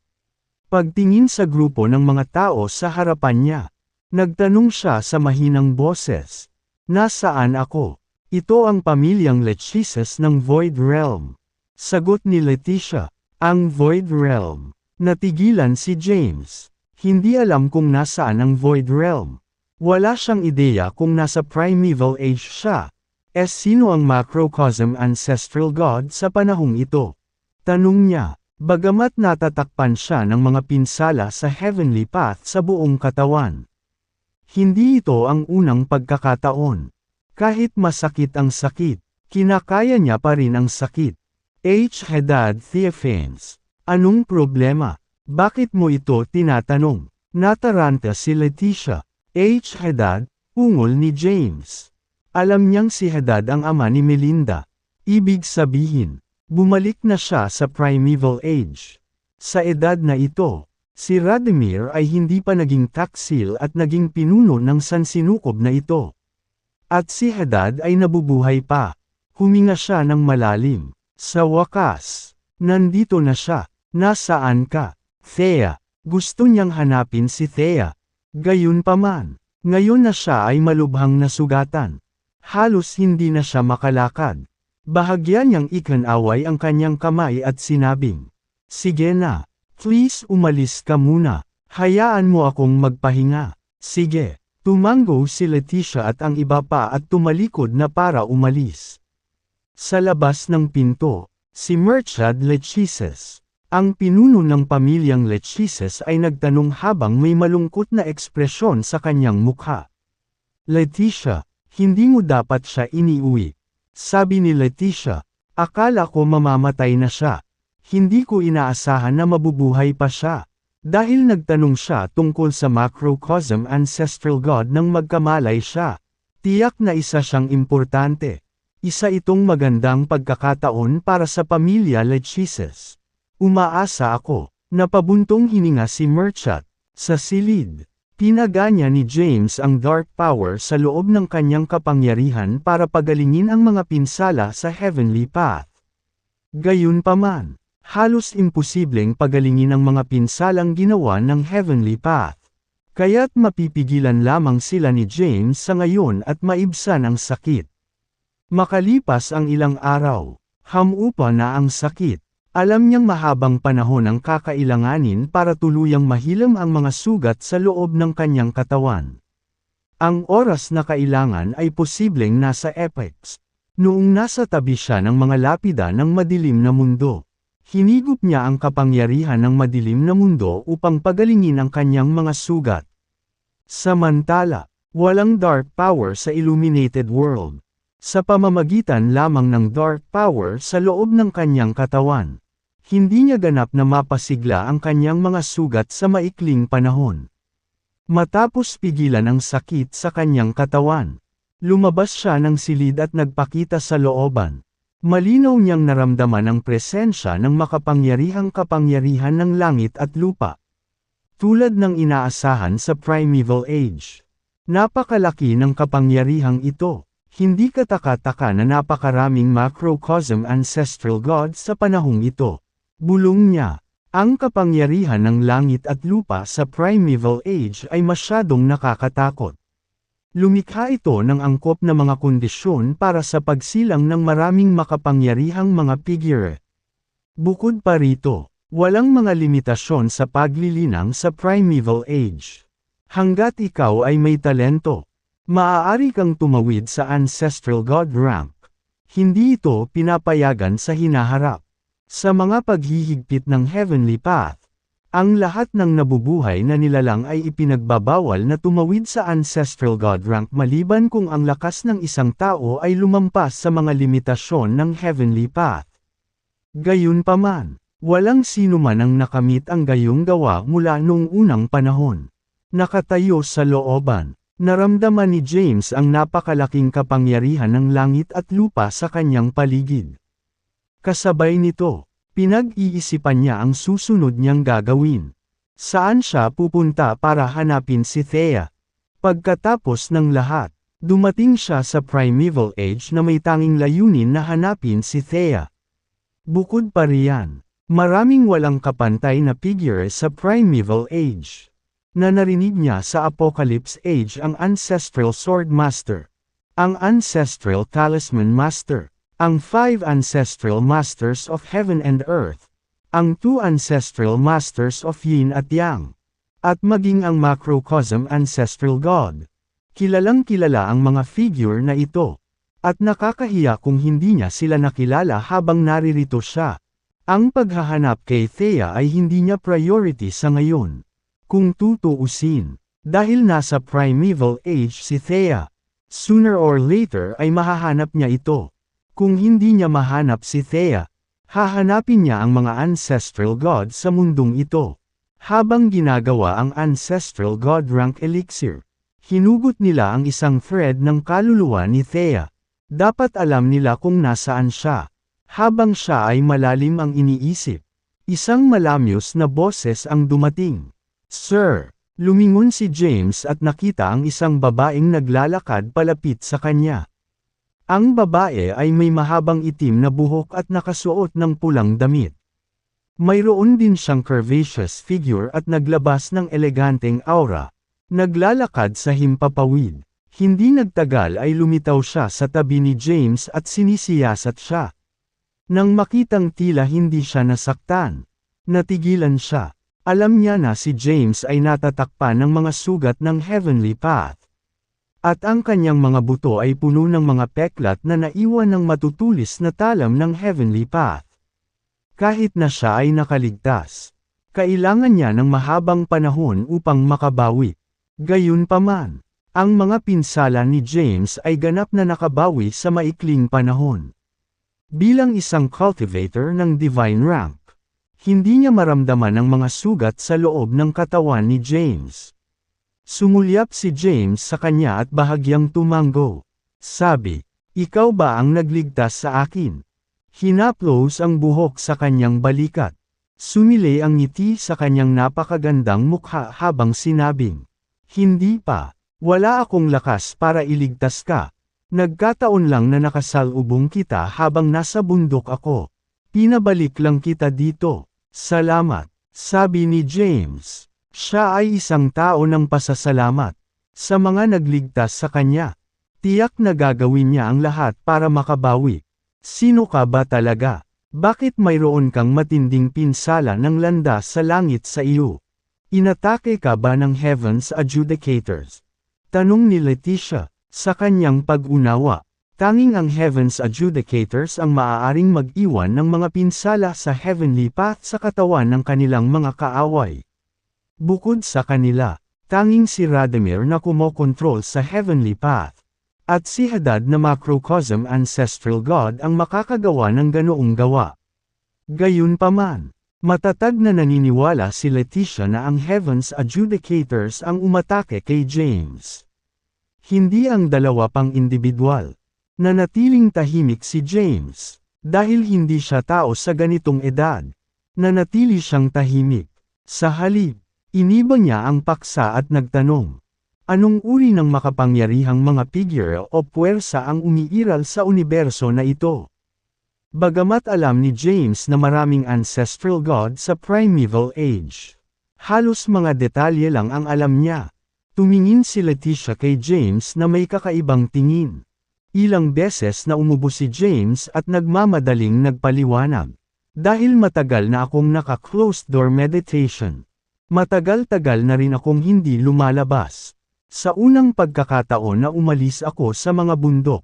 Pagtingin sa grupo ng mga tao sa harapan niya, nagtanong siya sa mahinang boses, "Nasaan ako?" "Ito ang pamilyang Lechises ng Void Realm." Sagot ni Leticia, "Ang Void Realm." Natigilan si James. Hindi alam kung nasaan ang Void Realm. Wala siyang ideya kung nasa Primeval Age siya. Sino ang Macrocosm Ancestral God sa panahong ito? Tanong niya. Bagamat natatakpan siya ng mga pinsala sa heavenly path sa buong katawan. Hindi ito ang unang pagkakataon. Kahit masakit ang sakit, kinakaya niya pa rin ang sakit. Hadad Theophanes. Anong problema? Bakit mo ito tinatanong? Nataranta si Leticia. Hadad, ungol ni James. Alam niyang si Hadad ang ama ni Melinda. Ibig sabihin, bumalik na siya sa Primeval Age. Sa edad na ito, si Radimir ay hindi pa naging taksil at naging pinuno ng sansinukob na ito. At si Hadad ay nabubuhay pa. Huminga siya ng malalim. Sa wakas, nandito na siya. Nasaan ka, Thea? Gusto niyang hanapin si Thea. Gayunpaman, ngayon na siya ay malubhang nasugatan. Halos hindi na siya makalakad. Bahagya niyang ikanaway ang kanyang kamay at sinabing, "Sige na, please umalis ka muna, hayaan mo akong magpahinga." "Sige." Tumango si Leticia at ang iba pa at tumalikod na para umalis. Sa labas ng pinto, si Merchad Lechises, ang pinuno ng pamilyang Lechises ay nagtanong habang may malungkot na ekspresyon sa kanyang mukha. "Leticia, hindi mo dapat siya iniuwi." Sabi ni Leticia, "Akala ko mamamatay na siya. Hindi ko inaasahan na mabubuhay pa siya." Dahil nagtanong siya tungkol sa Macrocosm Ancestral God nang magkamalay siya. Tiyak na isa siyang importante. Isa itong magandang pagkakataon para sa pamilya Lechises. "Umaasa ako." Napabuntong hininga si Merchant. Sa silid, pinaganya ni James ang dark power sa loob ng kanyang kapangyarihan para pagalingin ang mga pinsala sa heavenly path. Gayunpaman, Halos imposibleng pagalingin ang mga pinsalang ginawa ng Heavenly Path. Kaya't mapipigilan lamang sila ni James sa ngayon at maibsan ang sakit. Makalipas ang ilang araw, hamupa na ang sakit. Alam niyang mahabang panahon ang kakailanganin para tuluyang mahilam ang mga sugat sa loob ng kanyang katawan. Ang oras na kailangan ay posibleng nasa Apex. Noong nasa tabi siya ng mga lapida ng madilim na mundo, hinigop niya ang kapangyarihan ng madilim na mundo upang pagalingin ang kanyang mga sugat. Samantala, walang dark power sa illuminated world. Sa pamamagitan lamang ng dark power sa loob ng kanyang katawan, hindi niya ganap na mapasigla ang kanyang mga sugat sa maikling panahon. Matapos pigilan ang sakit sa kanyang katawan, lumabas siya ng silid at nagpakita sa looban. Malinaw niyang naramdaman ang presensya ng makapangyarihang kapangyarihan ng langit at lupa. Tulad ng inaasahan sa Primeval Age. Napakalaki ng kapangyarihang ito. Hindi kataka-taka na napakaraming macrocosm ancestral gods sa panahong ito. Bulong niya, ang kapangyarihan ng langit at lupa sa Primeval Age ay masyadong nakakatakot. Lumikha ito ng angkop na mga kondisyon para sa pagsilang ng maraming makapangyarihang mga figure. Bukod pa rito, walang mga limitasyon sa paglilinang sa Primeval Age. Hanggat ikaw ay may talento, maaari kang tumawid sa Ancestral God rank. Hindi ito pinapayagan sa hinaharap. Sa mga paghihigpit ng Heavenly Path, ang lahat ng nabubuhay na nilalang ay ipinagbabawal na tumawid sa Ancestral God rank maliban kung ang lakas ng isang tao ay lumampas sa mga limitasyon ng Heavenly Path. Gayunpaman, walang sino man ang nakamit ang gayong gawa mula noong unang panahon. Nakatayo sa looban. Naramdaman ni James ang napakalaking kapangyarihan ng langit at lupa sa kanyang paligid. Kasabay nito, pinag-iisipan niya ang susunod niyang gagawin. Saan siya pupunta para hanapin si Thea? Pagkatapos ng lahat, dumating siya sa Primeval Age na may tanging layunin na hanapin si Thea. Bukod pa riyan, maraming walang kapantay na figure sa Primeval Age. Na narinig niya sa Apocalypse Age ang Ancestral Sword Master, ang Ancestral Talisman Master, ang 5 Ancestral Masters of Heaven and Earth, ang 2 Ancestral Masters of Yin at Yang, at maging ang Macrocosm Ancestral God. Kilalang kilala ang mga figure na ito, at nakakahiya kung hindi niya sila nakilala habang naririto siya. Ang paghahanap kay Thea ay hindi niya priority sa ngayon. Kung tutuusin, dahil nasa Primeval Age si Thea, sooner or later ay mahahanap niya ito. Kung hindi niya mahanap si Thea, hahanapin niya ang mga Ancestral God sa mundong ito. Habang ginagawa ang Ancestral God rank elixir, hinugot nila ang isang thread ng kaluluwa ni Thea. Dapat alam nila kung nasaan siya. Habang siya ay malalim ang iniisip, isang malamyos na boses ang dumating. Sir, lumingon si James at nakita ang isang babaeng naglalakad palapit sa kanya. Ang babae ay may mahabang itim na buhok at nakasuot ng pulang damit. Mayroon din siyang curvaceous figure at naglabas ng eleganteng aura. Naglalakad sa himpapawid. Hindi nagtagal ay lumitaw siya sa tabi ni James at sinisiyasat siya. Nang makitang tila hindi siya nasaktan, natigilan siya. Alam niya na si James ay natatakpan ng mga sugat ng Heavenly Path. At ang kanyang mga buto ay puno ng mga peklat na naiwan ng matutulis na talam ng Heavenly Path. Kahit na siya ay nakaligtas, kailangan niya ng mahabang panahon upang makabawi. Gayunpaman, ang mga pinsala ni James ay ganap na nakabawi sa maikling panahon. Bilang isang cultivator ng divine rank, hindi niya maramdaman ang mga sugat sa loob ng katawan ni James. Sumulyap si James sa kanya at bahagyang tumango. Sabi, ikaw ba ang nagligtas sa akin? Hinaplos ang buhok sa kanyang balikat. Sumili ang ngiti sa kanyang napakagandang mukha habang sinabing, hindi pa, wala akong lakas para iligtas ka. Nagkataon lang na nakasalubong kita habang nasa bundok ako. Pinabalik lang kita dito. Salamat, sabi ni James. Siya ay isang tao ng pasasalamat sa mga nagligtas sa kanya. Tiyak na gagawin niya ang lahat para makabawi. Sino ka ba talaga? Bakit mayroon kang matinding pinsala ng landas sa langit sa iyo? Inatake ka ba ng Heaven's Adjudicators? Tanong ni Leticia, sa kanyang pag-unawa. Tanging ang Heaven's Adjudicators ang maaaring mag-iwan ng mga pinsala sa heavenly path sa katawan ng kanilang mga kaaway. Bukod sa kanila, tanging si Radimir na kumokontrol sa heavenly path, at si Hadad na macrocosm ancestral god ang makakagawa ng ganoong gawa. Gayunpaman, matatag na naniniwala si Leticia na ang Heaven's Adjudicators ang umatake kay James. Hindi ang dalawa pang individual. Nanatiling tahimik si James, dahil hindi siya tao sa ganitong edad. Nanatili siyang tahimik. Sa halip, iniba niya ang paksa at nagtanong. Anong uri ng makapangyarihang mga figure o puwersa ang umiiral sa universo na ito? Bagamat alam ni James na maraming ancestral god sa primeval age, halos mga detalye lang ang alam niya. Tumingin si Leticia kay James na may kakaibang tingin. Ilang beses na umubo si James at nagmamadaling nagpaliwanag. Dahil matagal na akong naka-closed door meditation. Matagal-tagal na rin akong hindi lumalabas. Sa unang pagkakataon na umalis ako sa mga bundok,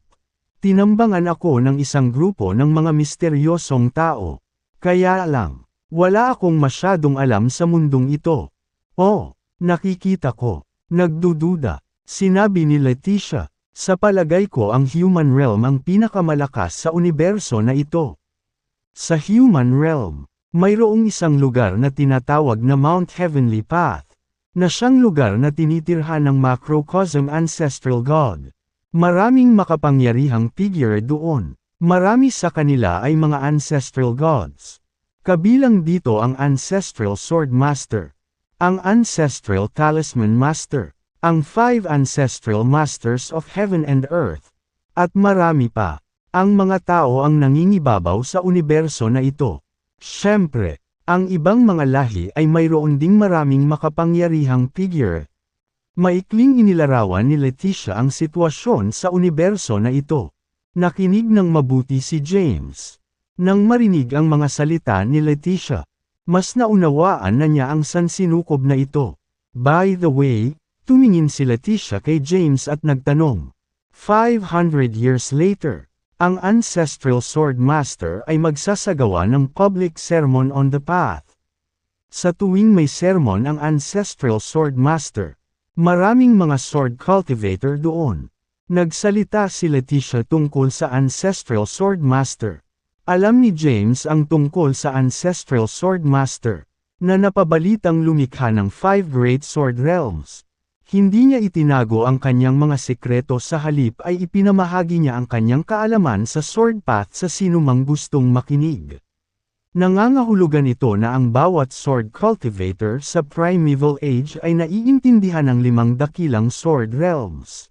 tinambangan ako ng isang grupo ng mga misteryosong tao. Kaya lang, wala akong masyadong alam sa mundong ito. Oh, nakikita ko. Nagdududa, sinabi ni Leticia. Sa palagay ko ang human realm ang pinakamalakas sa universo na ito. Sa human realm, mayroong isang lugar na tinatawag na Mount Heavenly Path, na siyang lugar na tinitirhan ng macrocosm ancestral god. Maraming makapangyarihang figure doon. Marami sa kanila ay mga ancestral gods. Kabilang dito ang Ancestral Sword Master, ang Ancestral Talisman Master, ang 5 Ancestral Masters of Heaven and Earth, at marami pa. Ang mga tao ang nangingibabaw sa universo na ito. Siyempre, ang ibang mga lahi ay mayroon ding maraming makapangyarihang figure. Maikling inilarawan ni Leticia ang sitwasyon sa universo na ito. Nakinig ng mabuti si James. Nang marinig ang mga salita ni Leticia, mas naunawaan na niya ang sansinukob na ito. By the way, tumingin si Leticia kay James at nagtanong. 500 years later, ang Ancestral Sword Master ay magsasagawa ng public sermon on the path. Sa tuwing may sermon ang Ancestral Sword Master, maraming mga sword cultivator doon. Nagsalita si Leticia tungkol sa Ancestral Sword Master. Alam ni James ang tungkol sa Ancestral Sword Master, na napabalitang lumikha ng 5 Great Sword Realms. Hindi niya itinago ang kanyang mga sekreto, sa halip ay ipinamahagi niya ang kanyang kaalaman sa sword path sa sinumang gustong makinig. Nangangahulugan ito na ang bawat sword cultivator sa primeval age ay naiintindihan ng 5 dakilang sword realms.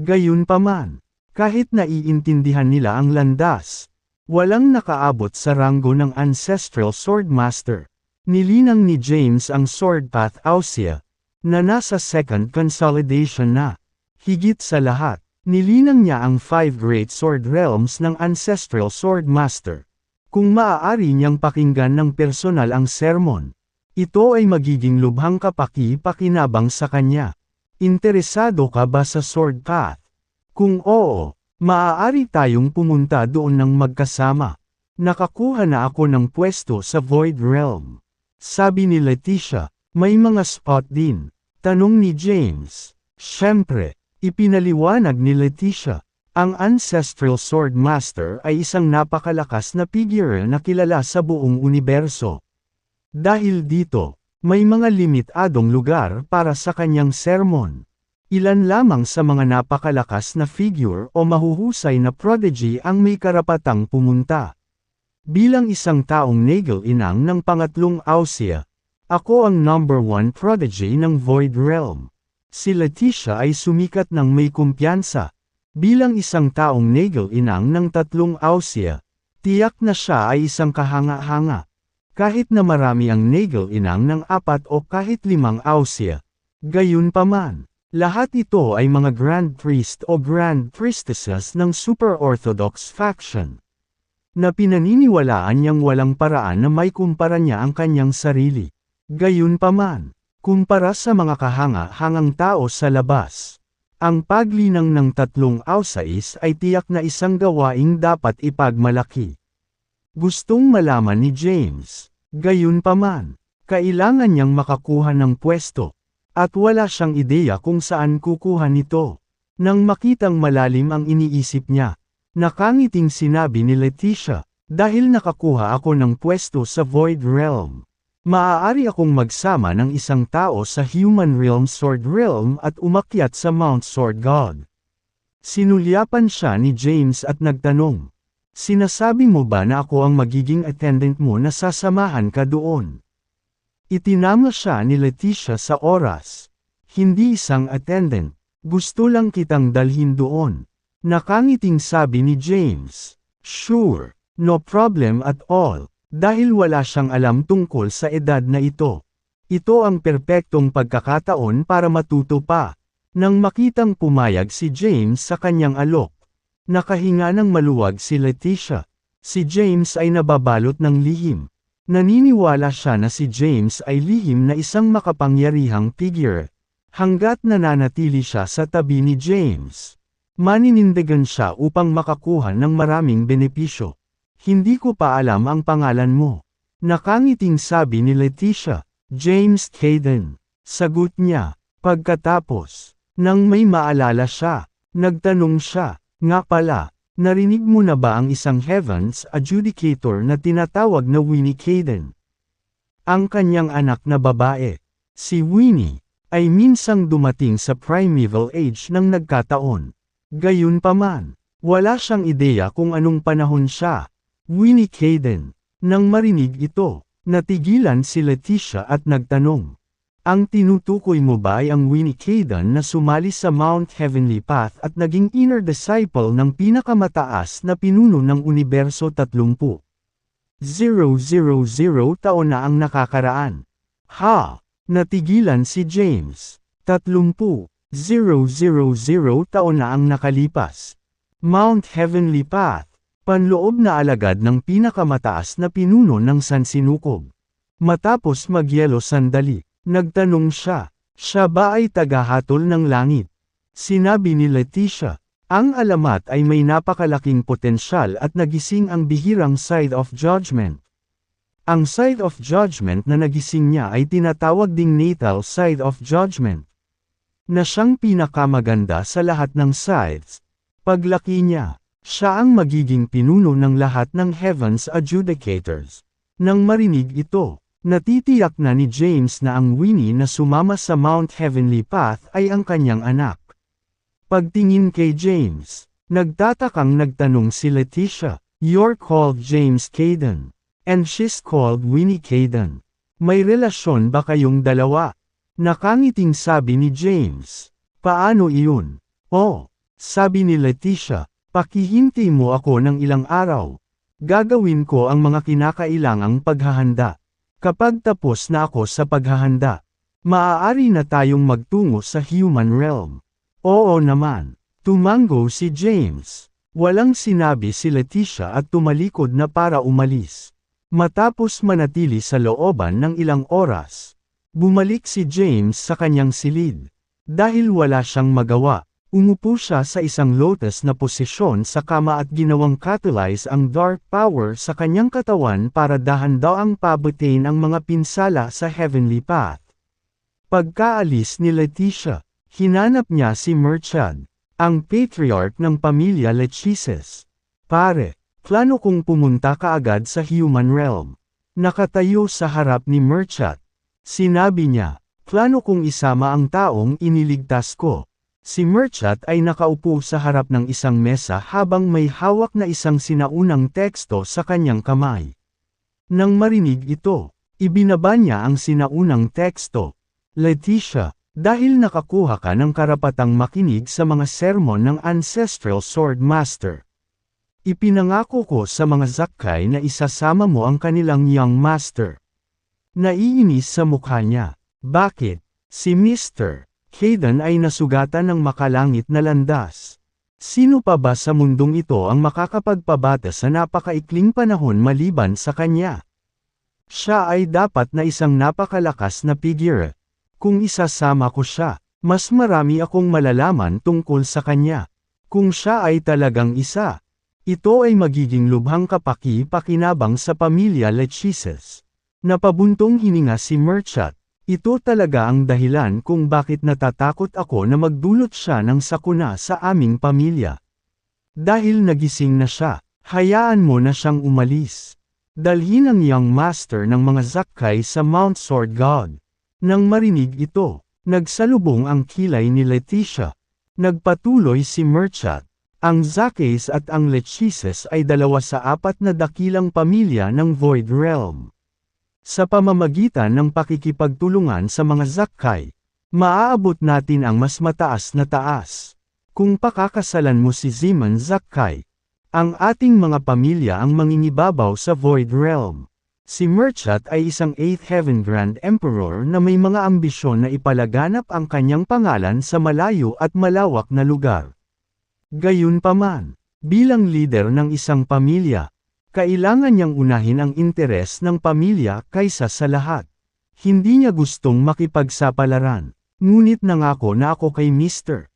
Gayunpaman, kahit naiintindihan nila ang landas, walang nakaabot sa ranggo ng Ancestral Sword Master. Nilinang ni James ang sword path Ausya, na nasa second consolidation na. Higit sa lahat, nilinang niya ang 5 Great Sword Realms ng Ancestral Sword Master. Kung maaari niyang pakinggan ng personal ang sermon, ito ay magiging lubhang kapaki-pakinabang sa kanya. Interesado ka ba sa sword path? Kung oo, maaari tayong pumunta doon ng magkasama. Nakakuha na ako ng pwesto sa Void Realm. Sabi ni Leticia. May mga spot din. Tanong ni James. Siyempre, ipinaliwanag ni Leticia. Ang Ancestral Sword Master ay isang napakalakas na figure na kilala sa buong universo. Dahil dito, may mga limitadong lugar para sa kanyang sermon. Ilan lamang sa mga napakalakas na figure o mahuhusay na prodigy ang may karapatang pumunta. Bilang isang taong Nagel Inang ng pangatlong Ausya, ako ang number 1 prodigy ng Void Realm. Si Leticia ay sumikat ng may kumpiyansa. Bilang isang taong Nagel Inang ng 3 Ausya, Tiyak na siya ay isang kahanga-hanga. Kahit na marami ang Nagel inang ng 4 o kahit 5 ausya. Gayunpaman, lahat ito ay mga Grand Priest o Grand Priestesses ng Super Orthodox faction. Na pinaniniwalaan niyang walang paraan na may kumpara niya ang kanyang sarili. Gayunpaman, kumpara sa mga kahanga-hangang tao sa labas. Ang paglinang ng 3 ausais ay tiyak na isang gawaing dapat ipagmalaki. Gustong malaman ni James. Gayunpaman, kailangan niyang makakuha ng pwesto. At wala siyang ideya kung saan kukuha nito. Nang makitang malalim ang iniisip niya, nakangiting sinabi ni Leticia, dahil nakakuha ako ng pwesto sa Void Realm. Maaari akong magsama ng isang tao sa Human Realm Sword Realm at umakyat sa Mount Sword God. Sinulyapan siya ni James at nagtanong, sinasabi mo ba na ako ang magiging attendant mo na sasamahan ka doon? Itinama siya ni Leticia sa oras. Hindi isang attendant, gusto lang kitang dalhin doon. Nakangiting sabi ni James, sure, no problem at all. Dahil wala siyang alam tungkol sa edad na ito. Ito ang perpektong pagkakataon para matuto pa. Nang makitang pumayag si James sa kanyang alok. Nakahinga ng maluwag si Leticia. Si James ay nababalot ng lihim. Naniniwala siya na si James ay lihim na isang makapangyarihang figure. Hanggat nananatili siya sa tabi ni James. Maninindigan siya upang makakuha ng maraming benepisyo. Hindi ko pa alam ang pangalan mo. Nakangiting sabi ni Leticia, James Caden. Sagot niya, pagkatapos. Nang may maalala siya, nagtanong siya, nga pala, narinig mo na ba ang isang Heavens Adjudicator na tinatawag na Winnie Caden? Ang kanyang anak na babae, si Winnie, ay minsang dumating sa primeval age ng nagkataon. Gayunpaman, wala siyang ideya kung anong panahon siya. Winnie Caden. Nang marinig ito, natigilan si Leticia at nagtanong. Ang tinutukoy mo ba ay ang Winnie Caden na sumali sa Mount Heavenly Path at naging inner disciple ng pinakamataas na pinuno ng universo 30,000 taon na ang nakakaraan? Ha? Natigilan si James. 30,000 taon na ang nakalipas. Mount Heavenly Path. Panloob na alagad ng pinakamataas na pinuno ng Sansinukob. Matapos magyelo sandali, nagtanong siya, siya ba ay tagahatol ng langit? Sinabi ni Leticia, ang alamat ay may napakalaking potensyal at nagising ang bihirang Side of Judgment. Ang Side of Judgment na nagising niya ay tinatawag ding Natal Side of Judgment. Na siyang pinakamaganda sa lahat ng sides. Paglaki niya, siya ang magiging pinuno ng lahat ng Heavens Adjudicators. Nang marinig ito, natitiyak na ni James na ang Winnie na sumama sa Mount Heavenly Path ay ang kanyang anak. Pagtingin kay James, nagtatakang nagtanong si Leticia, you're called James Caden. And she's called Winnie Caden. May relasyon ba kayong dalawa? Nakangiting sabi ni James. Paano iyon? Oh, sabi ni Leticia. Pakihintay mo ako ng ilang araw. Gagawin ko ang mga kinakailangang paghahanda. Kapag tapos na ako sa paghahanda, maaari na tayong magtungo sa human realm. Oo naman. Tumango si James. Walang sinabi si Leticia at tumalikod na para umalis. Matapos manatili sa looban ng ilang oras, bumalik si James sa kanyang silid. Dahil wala siyang magawa. Umupo siya sa isang lotus na posisyon sa kama at ginawang catalyze ang dark power sa kanyang katawan para dahan-daang pabutin ang mga pinsala sa heavenly path. Pagkaalis ni Leticia, hinanap niya si Merchad, ang patriarch ng pamilya Lechises. Pare, plano kong pumunta kaagad sa human realm. Nakatayo sa harap ni Merchad. Sinabi niya, plano kong isama ang taong iniligtas ko. Si Merchad ay nakaupo sa harap ng isang mesa habang may hawak na isang sinaunang teksto sa kanyang kamay. Nang marinig ito, ibinaba niya ang sinaunang teksto. Leticia, dahil nakakuha ka ng karapatang makinig sa mga sermon ng Ancestral Sword Master. Ipinangako ko sa mga Zakai na isasama mo ang kanilang young master. Naiinis sa mukha niya. Bakit? Si Mr. Hayden ay nasugatan ng makalangit na landas. Sino pa ba sa mundong ito ang makakapagpabata sa napakaikling panahon maliban sa kanya? Siya ay dapat na isang napakalakas na figure. Kung isasama ko siya, mas marami akong malalaman tungkol sa kanya. Kung siya ay talagang isa, ito ay magiging lubhang kapaki-pakinabang sa pamilya Lechises. Napabuntong hininga si Merchat. Ito talaga ang dahilan kung bakit natatakot ako na magdulot siya ng sakuna sa aming pamilya. Dahil nagising na siya, hayaan mo na siyang umalis. Dalhin ang young master ng mga Zakai sa Mount Sword God. Nang marinig ito, nagsalubong ang kilay ni Leticia. Nagpatuloy si Merchat. Ang Zakes at ang Lechises ay dalawa sa 4 na dakilang pamilya ng Void Realm. Sa pamamagitan ng pakikipagtulungan sa mga Zakai, maaabot natin ang mas mataas na taas. Kung pakakasalan mo si Zeman Zakai, ang ating mga pamilya ang mangingibabaw sa Void Realm. Si Merchat ay isang 8th Heaven Grand Emperor na may mga ambisyon na ipalaganap ang kanyang pangalan sa malayo at malawak na lugar. Gayunpaman, bilang leader ng isang pamilya, kailangan niyang unahin ang interes ng pamilya kaysa sa lahat. Hindi niya gustong makipagsapalaran, ngunit nangako na ako kay Mr.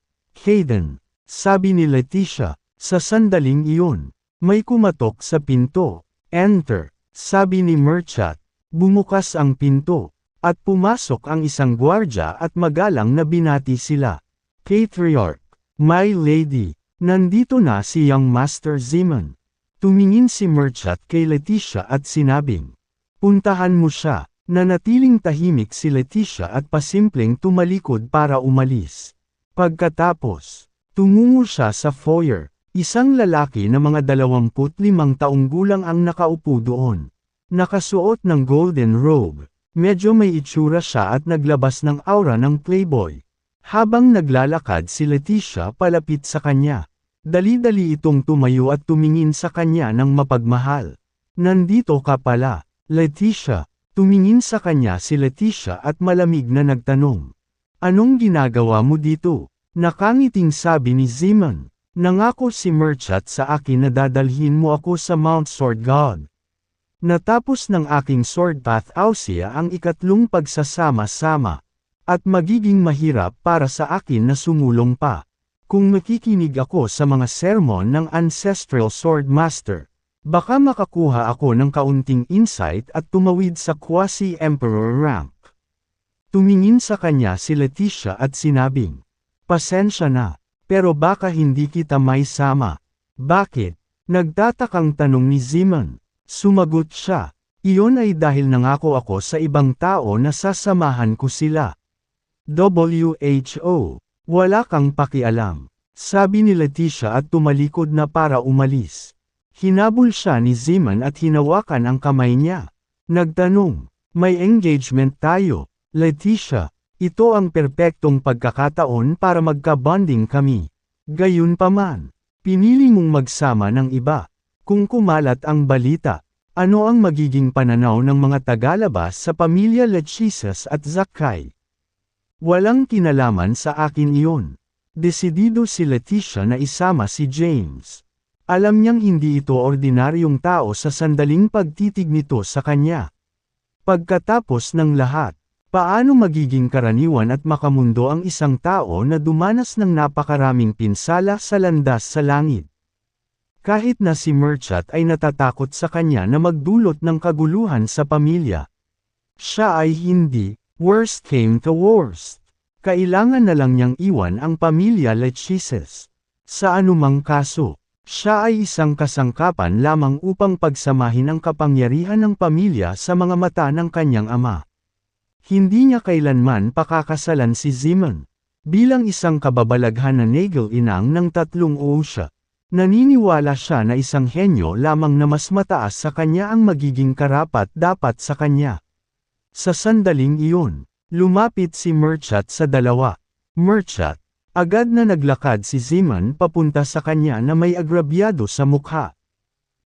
Hayden, sabi ni Leticia. Sa sandaling iyon, may kumatok sa pinto. Enter, sabi ni Merchat. Bumukas ang pinto, at pumasok ang isang gwardya at magalang na binati sila. Patriarch, my lady, nandito na si young Master Zeman. Tumingin si Merchat kay Leticia at sinabing, puntahan mo siya. Nanatiling tahimik si Leticia at pasimpleng tumalikod para umalis. Pagkatapos, tumungo siya sa foyer. Isang lalaki na mga 25 taong gulang ang nakaupo doon. Nakasuot ng golden robe. Medyo may itsura siya at naglabas ng aura ng playboy. Habang naglalakad si Leticia palapit sa kanya. Dali-dali itong tumayo at tumingin sa kanya ng mapagmahal. Nandito ka pala, Leticia. Tumingin sa kanya si Leticia at malamig na nagtanong. Anong ginagawa mo dito? Nakangiting sabi ni Zeman. Nangako si Merchat sa akin na dadalhin mo ako sa Mount Sword God. Natapos ng aking Sword Path Ausia ang ikatlong pagsasama-sama. At magiging mahirap para sa akin na sumulong pa. Kung makikinig ako sa mga sermon ng Ancestral Sword Master, baka makakuha ako ng kaunting insight at tumawid sa quasi-emperor rank. Tumingin sa kanya si Leticia at sinabing, pasensya na, pero baka hindi kita may sama. Bakit? Nagtatakang tanong ni Zeman. Sumagot siya, iyon ay dahil nangako ako sa ibang tao na sasamahan ko sila. WHO, wala kang pakialam, sabi ni Leticia at tumalikod na para umalis. Hinabol siya ni Zeman at hinawakan ang kamay niya. Nagtanong, may engagement tayo, Leticia. Ito ang perpektong pagkakataon para magka-bonding kami. Gayunpaman, pinili mong magsama ng iba. Kung kumalat ang balita, ano ang magiging pananaw ng mga tagalabas sa pamilya Lechises at Zakai? Walang kinalaman sa akin iyon. Desidido si Leticia na isama si James. Alam niyang hindi ito ordinaryong tao sa sandaling pagtitig nito sa kanya. Pagkatapos ng lahat, paano magiging karaniwan at makamundo ang isang tao na dumanas ng napakaraming pinsala sa landas sa langit? Kahit na si Merchat ay natatakot sa kanya na magdulot ng kaguluhan sa pamilya. Siya ay hindi. Worst came to worst. Kailangan na lang niyang iwan ang pamilya Lechises. Sa anumang kaso, siya ay isang kasangkapan lamang upang pagsamahin ang kapangyarihan ng pamilya sa mga mata ng kanyang ama. Hindi niya kailanman pakakasalan si Zeman. Bilang isang kababalaghan na Nagel inang ng 3 Osha, naniniwala siya na isang henyo lamang na mas mataas sa kanya ang magiging karapat-dapat sa kanya. Sa sandaling iyon, lumapit si Merchat sa dalawa. Merchat, Agad na naglakad si Zeman papunta sa kanya na may agrabyado sa mukha.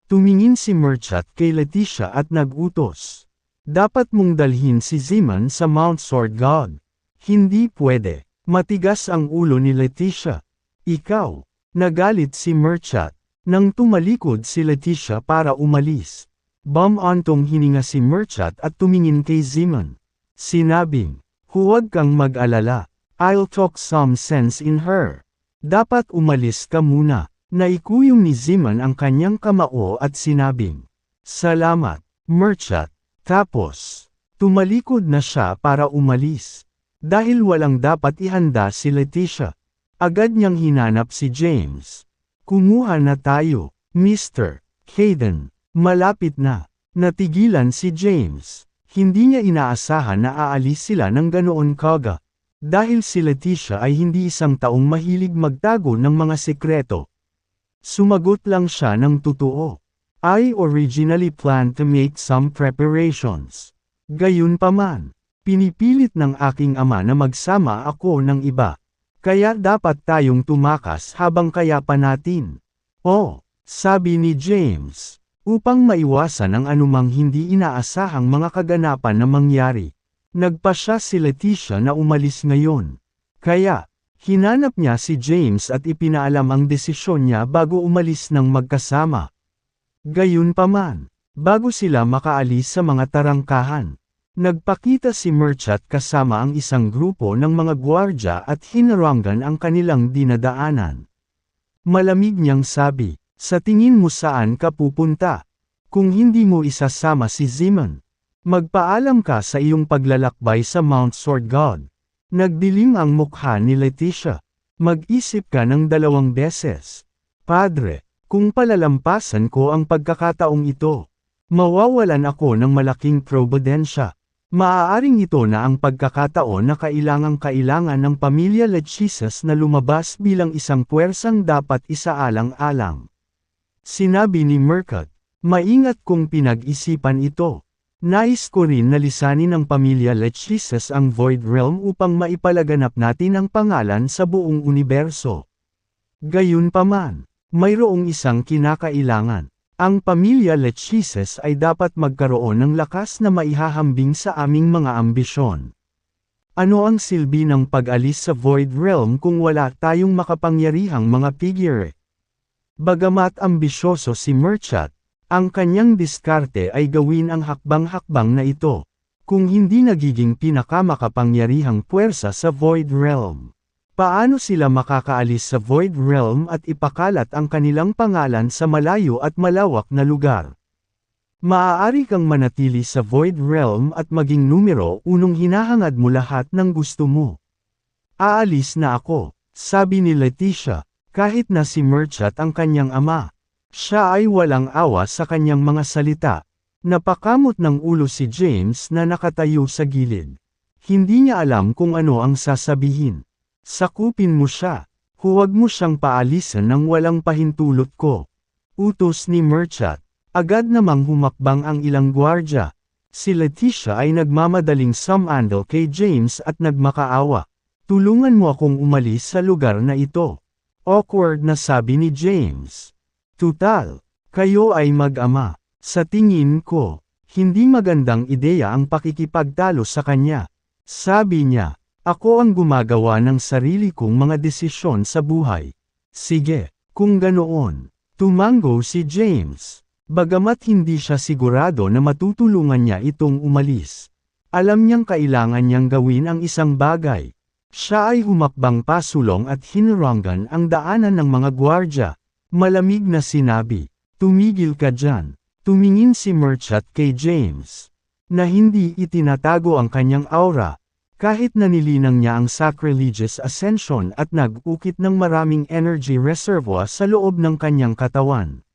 Tumingin si Murchat kay Leticia at nag-utos. Dapat mong dalhin si Zeman sa Mount Sword God. Hindi pwede. Matigas ang ulo ni Leticia. Ikaw. Nagalit si Murchat. Nang tumalikod si Leticia para umalis. Bumantong hininga si Murchat at tumingin kay Zeman. Sinabing, huwag kang mag-alala. I'll talk some sense in her. Dapat umalis ka muna. Naikuyong ni Zeman ang kanyang kamao at sinabing, salamat, Murchat. Tapos, tumalikod na siya para umalis. Dahil walang dapat ihanda si Leticia. Agad niyang hinanap si James. Kumuha na tayo, Mr. Hayden. Malapit na. Natigilan si James. Hindi niya inaasahan na aalis sila ng ganoon kaga. Dahil si Leticia ay hindi isang taong mahilig magtago ng mga sekreto. Sumagot lang siya ng totoo. I originally planned to make some preparations. Gayunpaman, pinipilit ng aking ama na magsama ako ng iba. Kaya dapat tayong tumakas habang kaya pa natin. Oh, sabi ni James, upang maiwasan ang anumang hindi inaasahang mga kaganapan na mangyari. Nagpasya si Leticia na umalis ngayon. Kaya, hinanap niya si James at ipinaalam ang desisyon niya bago umalis ng magkasama. Gayunpaman, bago sila makaalis sa mga tarangkahan, nagpakita si Murchat kasama ang isang grupo ng mga gwardya at hinarangan ang kanilang dinadaanan. Malamig niyang sabi, sa tingin mo saan ka pupunta? Kung hindi mo isasama si Zeman, magpaalam ka sa iyong paglalakbay sa Mount Sword God. Nagdilim ang mukha ni Leticia. Mag-isip ka ng 2 beses. Padre, kung palalampasan ko ang pagkakataong ito, mawawalan ako ng malaking probidensya. Maaaring ito na ang pagkakataon na kailangang-kailangan ng pamilya Lechises na lumabas bilang isang puwersang dapat isaalang-alang. Sinabi ni Murchat, maingat kong pinag-isipan ito. Nais ko rin na lisanin ng pamilya Lechises ang Void Realm upang maipalaganap natin ang pangalan sa buong universo. Gayunpaman, mayroong isang kinakailangan. Ang pamilya Lechises ay dapat magkaroon ng lakas na maihahambing sa aming mga ambisyon. Ano ang silbi ng pag-alis sa Void Realm kung wala tayong makapangyarihang mga figure? Bagamat ambisyoso si Murchat, ang kanyang diskarte ay gawin ang hakbang-hakbang na ito, kung hindi nagiging pinakamakapangyarihang puwersa sa Void Realm. Paano sila makakaalis sa Void Realm at ipakalat ang kanilang pangalan sa malayo at malawak na lugar? Maaari kang manatili sa Void Realm at maging numero 1 hinahangad mo lahat ng gusto mo. Aalis na ako, sabi ni Leticia, kahit na si Murchat ang kanyang ama. Siya ay walang awa sa kanyang mga salita. Napakamot ng ulo si James na nakatayo sa gilid. Hindi niya alam kung ano ang sasabihin. Sakupin mo siya. Huwag mo siyang paalisan nang walang pahintulot ko. Utos ni Murchat. Agad namang humakbang ang ilang gwardya. Si Leticia ay nagmamadaling sumandal kay James at nagmakaawa. Tulungan mo akong umalis sa lugar na ito. Awkward na sabi ni James. Tutal, kayo ay mag-ama. Sa tingin ko, hindi magandang ideya ang pakikipagtalo sa kanya. Sabi niya, ako ang gumagawa ng sarili kong mga desisyon sa buhay. Sige, kung ganoon. Tumango si James. Bagamat hindi siya sigurado na matutulungan niya itong umalis. Alam niyang kailangan niyang gawin ang isang bagay. Siya ay humakbang pasulong at hinarangan ang daanan ng mga gwardya. Malamig na sinabi, tumigil ka dyan. Tumingin si Murchat kay James, na hindi itinatago ang kanyang aura, kahit nanilinang niya ang sacrilegious ascension at nag-ukit ng maraming energy reservoir sa loob ng kanyang katawan.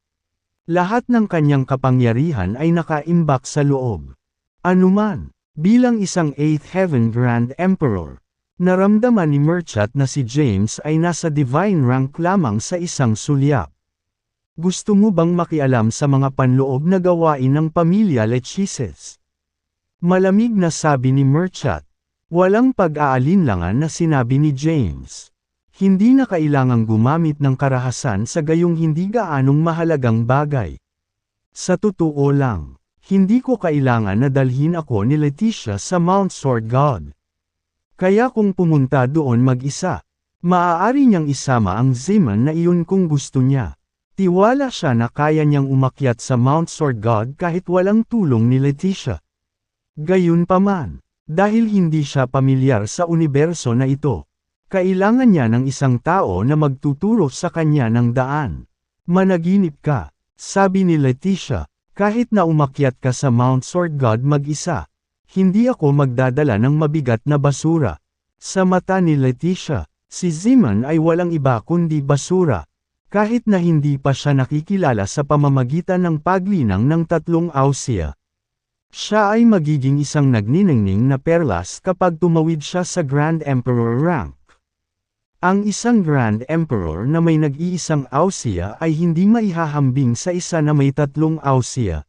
Lahat ng kanyang kapangyarihan ay nakaimbak sa loob. Anuman, bilang isang 8th Heaven Grand Emperor, naramdaman ni Murchat na si James ay nasa divine rank lamang sa isang sulyap. Gusto mo bang makialam sa mga panloob na gawain ng pamilya Lechises? Malamig na sabi ni Murchat. Walang pag-aalinlangan na sinabi ni James. Hindi na kailangang gumamit ng karahasan sa gayong hindi gaanong mahalagang bagay. Sa totoo lang, hindi ko kailangan na dalhin ako ni Leticia sa Mount Sword God. Kaya kung pumunta doon mag-isa, maaari niyang isama ang Zeman na iyon kung gusto niya. Tiwala siya na kaya niyang umakyat sa Mount Sword God kahit walang tulong ni Leticia. Gayunpaman, dahil hindi siya pamilyar sa universo na ito, kailangan niya ng isang tao na magtuturo sa kanya ng daan. Managinip ka, sabi ni Leticia. Kahit na umakyat ka sa Mount Sword God mag-isa, hindi ako magdadala ng mabigat na basura. Sa mata ni Leticia, si Zeman ay walang iba kundi basura. Kahit na hindi pa siya nakikilala sa pamamagitan ng paglinang ng 3 ausya. Siya ay magiging isang nagniningning na perlas kapag tumawid siya sa Grand Emperor rank. Ang isang Grand Emperor na may nag-iisang ausya ay hindi maihahambing sa isa na may 3 ausya.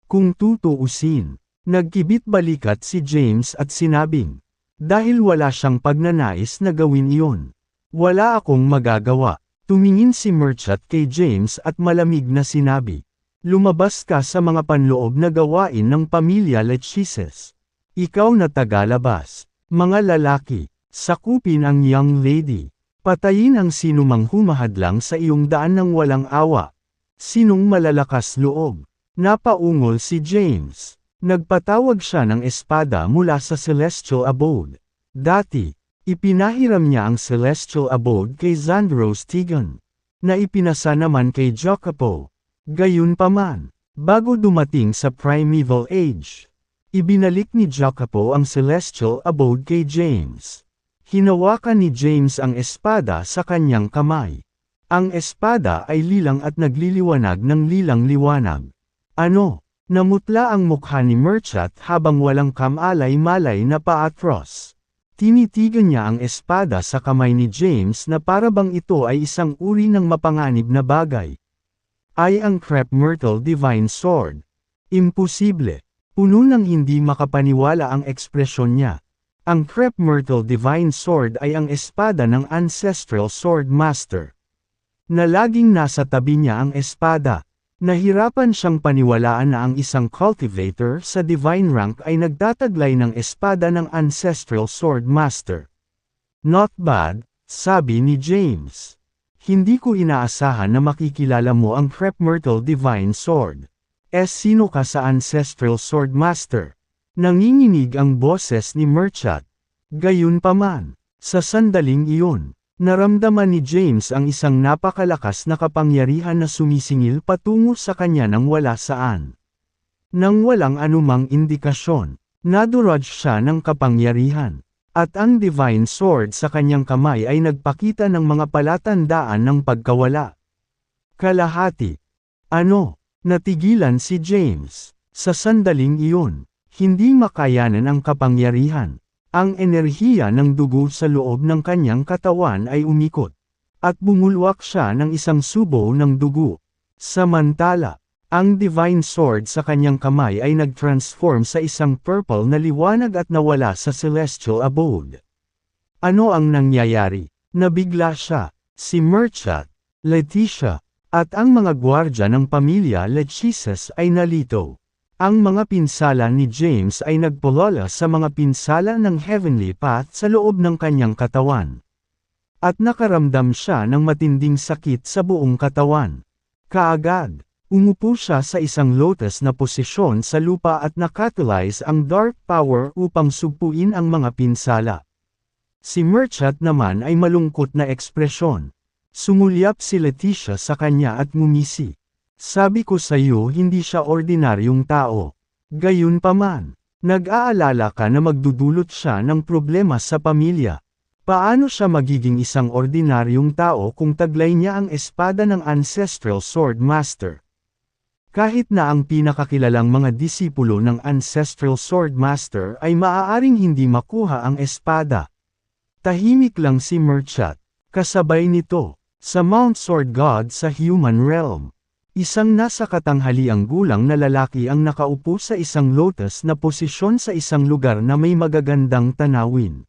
Kung tutuusin, nagkibit balikat si James at sinabing, dahil wala siyang pagnanais na gawin iyon. Wala akong magagawa. Tumingin si Merchant kay James at malamig na sinabi, lumabas ka sa mga panloob na gawain ng pamilya Lechises. Ikaw na tagalabas, mga lalaki. Sakupin ang young lady. Patayin ang sinumang humahadlang sa iyong daan ng walang awa. Sinong malalakas loob? Napaungol si James. Nagpatawag siya ng espada mula sa Celestial Abode. Dati, ipinahiram niya ang Celestial Abode kay Xandros Tigan, na ipinasa naman kay Jacopo. Gayunpaman, bago dumating sa Primeval Age, ibinalik ni Jacopo ang Celestial Abode kay James. Hinawakan ni James ang espada sa kanyang kamay. Ang espada ay lilang at nagliliwanag ng lilang-liwanag. Ano? Namutla ang mukha ni Merchant habang walang kamalay-malay na paatros. Tinitigan niya ang espada sa kamay ni James na parabang ito ay isang uri ng mapanganib na bagay. Ay ang Crep Myrtle Divine Sword. Imposible. Puno ng hindi makapaniwala ang ekspresyon niya. Ang Crep Myrtle Divine Sword ay ang espada ng Ancestral Sword Master. Na laging nasa tabi niya ang espada. Nahirapan siyang paniwalaan na ang isang cultivator sa divine rank ay nagtataglay ng espada ng Ancestral Sword Master. Not bad, sabi ni James. Hindi ko inaasahan na makikilala mo ang Crep Myrtle Divine Sword. Sino ka sa Ancestral Sword Master? Nanginginig ang boses ni Merchant. Gayunpaman, sa sandaling iyon, naramdaman ni James ang isang napakalakas na kapangyarihan na sumisingil patungo sa kanya nang wala saan. Nang walang anumang indikasyon, naduraj siya ng kapangyarihan, at ang Divine Sword sa kanyang kamay ay nagpakita ng mga palatandaan ng pagkawala. Kalahati. Ano? Natigilan si James. Sa sandaling iyon, hindi makayanan ang kapangyarihan. Ang enerhiya ng dugo sa loob ng kanyang katawan ay umikot. At bumulwak siya ng isang subo ng dugo. Samantala, ang Divine Sword sa kanyang kamay ay nag-transform sa isang purple na liwanag at nawala sa Celestial Abode. Ano ang nangyayari? Nabigla siya, si Merchant, Leticia, at ang mga gwardya ng pamilya Lechises ay nalito. Ang mga pinsala ni James ay nagpulala sa mga pinsala ng Heavenly Path sa loob ng kanyang katawan. At nakaramdam siya ng matinding sakit sa buong katawan. Kaagad, umupo siya sa isang lotus na posisyon sa lupa at nakatalyze ang dark power upang sugpuin ang mga pinsala. Si Merchant naman ay malungkot na ekspresyon. Sumulyap si Leticia sa kanya at ngumisi. Sabi ko sa iyo hindi siya ordinaryong tao. Gayunpaman, nag-aalala ka na magdudulot siya ng problema sa pamilya. Paano siya magiging isang ordinaryong tao kung taglay niya ang espada ng Ancestral Sword Master? Kahit na ang pinakakilalang mga disipulo ng Ancestral Sword Master ay maaaring hindi makuha ang espada. Tahimik lang si Merchant. Kasabay nito, sa Mount Sword God sa Human Realm. Isang nasa katanghaliang gulang na lalaki ang nakaupo sa isang lotus na posisyon sa isang lugar na may magagandang tanawin.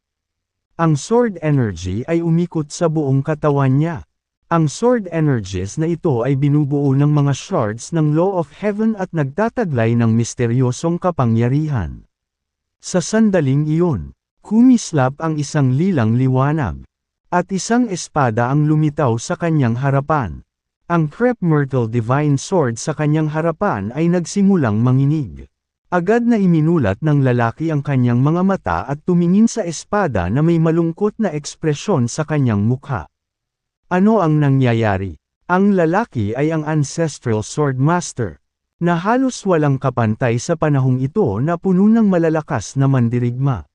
Ang sword energy ay umikot sa buong katawan niya. Ang sword energies na ito ay binubuo ng mga shards ng Law of Heaven at nagtataglay ng misteryosong kapangyarihan. Sa sandaling iyon, kumislap ang isang lilang liwanag. At isang espada ang lumitaw sa kanyang harapan. Ang Crep Myrtle Divine Sword sa kanyang harapan ay nagsimulang manginig. Agad na iminulat ng lalaki ang kanyang mga mata at tumingin sa espada na may malungkot na ekspresyon sa kanyang mukha. Ano ang nangyayari? Ang lalaki ay ang Ancestral Sword Master, na halos walang kapantay sa panahong ito na puno ng malalakas na mandirigma.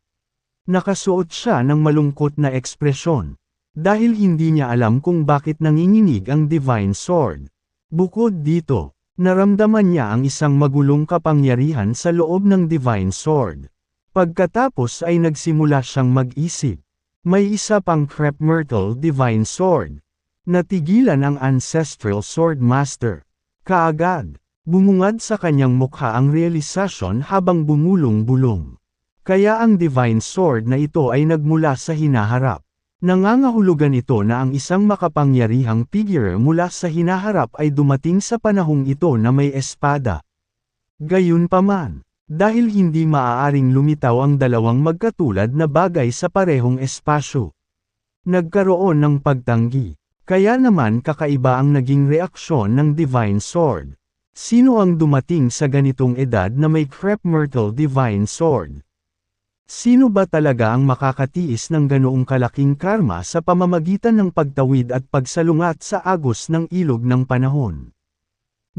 Nakasuot siya ng malungkot na ekspresyon, dahil hindi niya alam kung bakit nanginginig ang Divine Sword. Bukod dito, naramdaman niya ang isang magulong kapangyarihan sa loob ng Divine Sword. Pagkatapos ay nagsimula siyang mag-isip. May isa pang Crep Myrtle Divine Sword. Natigilan ang Ancestral Sword Master. Kaagad, bumungad sa kanyang mukha ang realisasyon habang bumulong-bulong. Kaya ang Divine Sword na ito ay nagmula sa hinaharap. Nangangahulugan ito na ang isang makapangyarihang figure mula sa hinaharap ay dumating sa panahong ito na may espada. Gayunpaman, dahil hindi maaaring lumitaw ang dalawang magkatulad na bagay sa parehong espasyo, nagkaroon ng pagtanggi. Kaya naman kakaiba ang naging reaksyon ng Divine Sword. Sino ang dumating sa ganitong edad na may Crep Myrtle Divine Sword? Sino ba talaga ang makakatiis ng ganoong kalaking karma sa pamamagitan ng pagtawid at pagsalungat sa agos ng ilog ng panahon?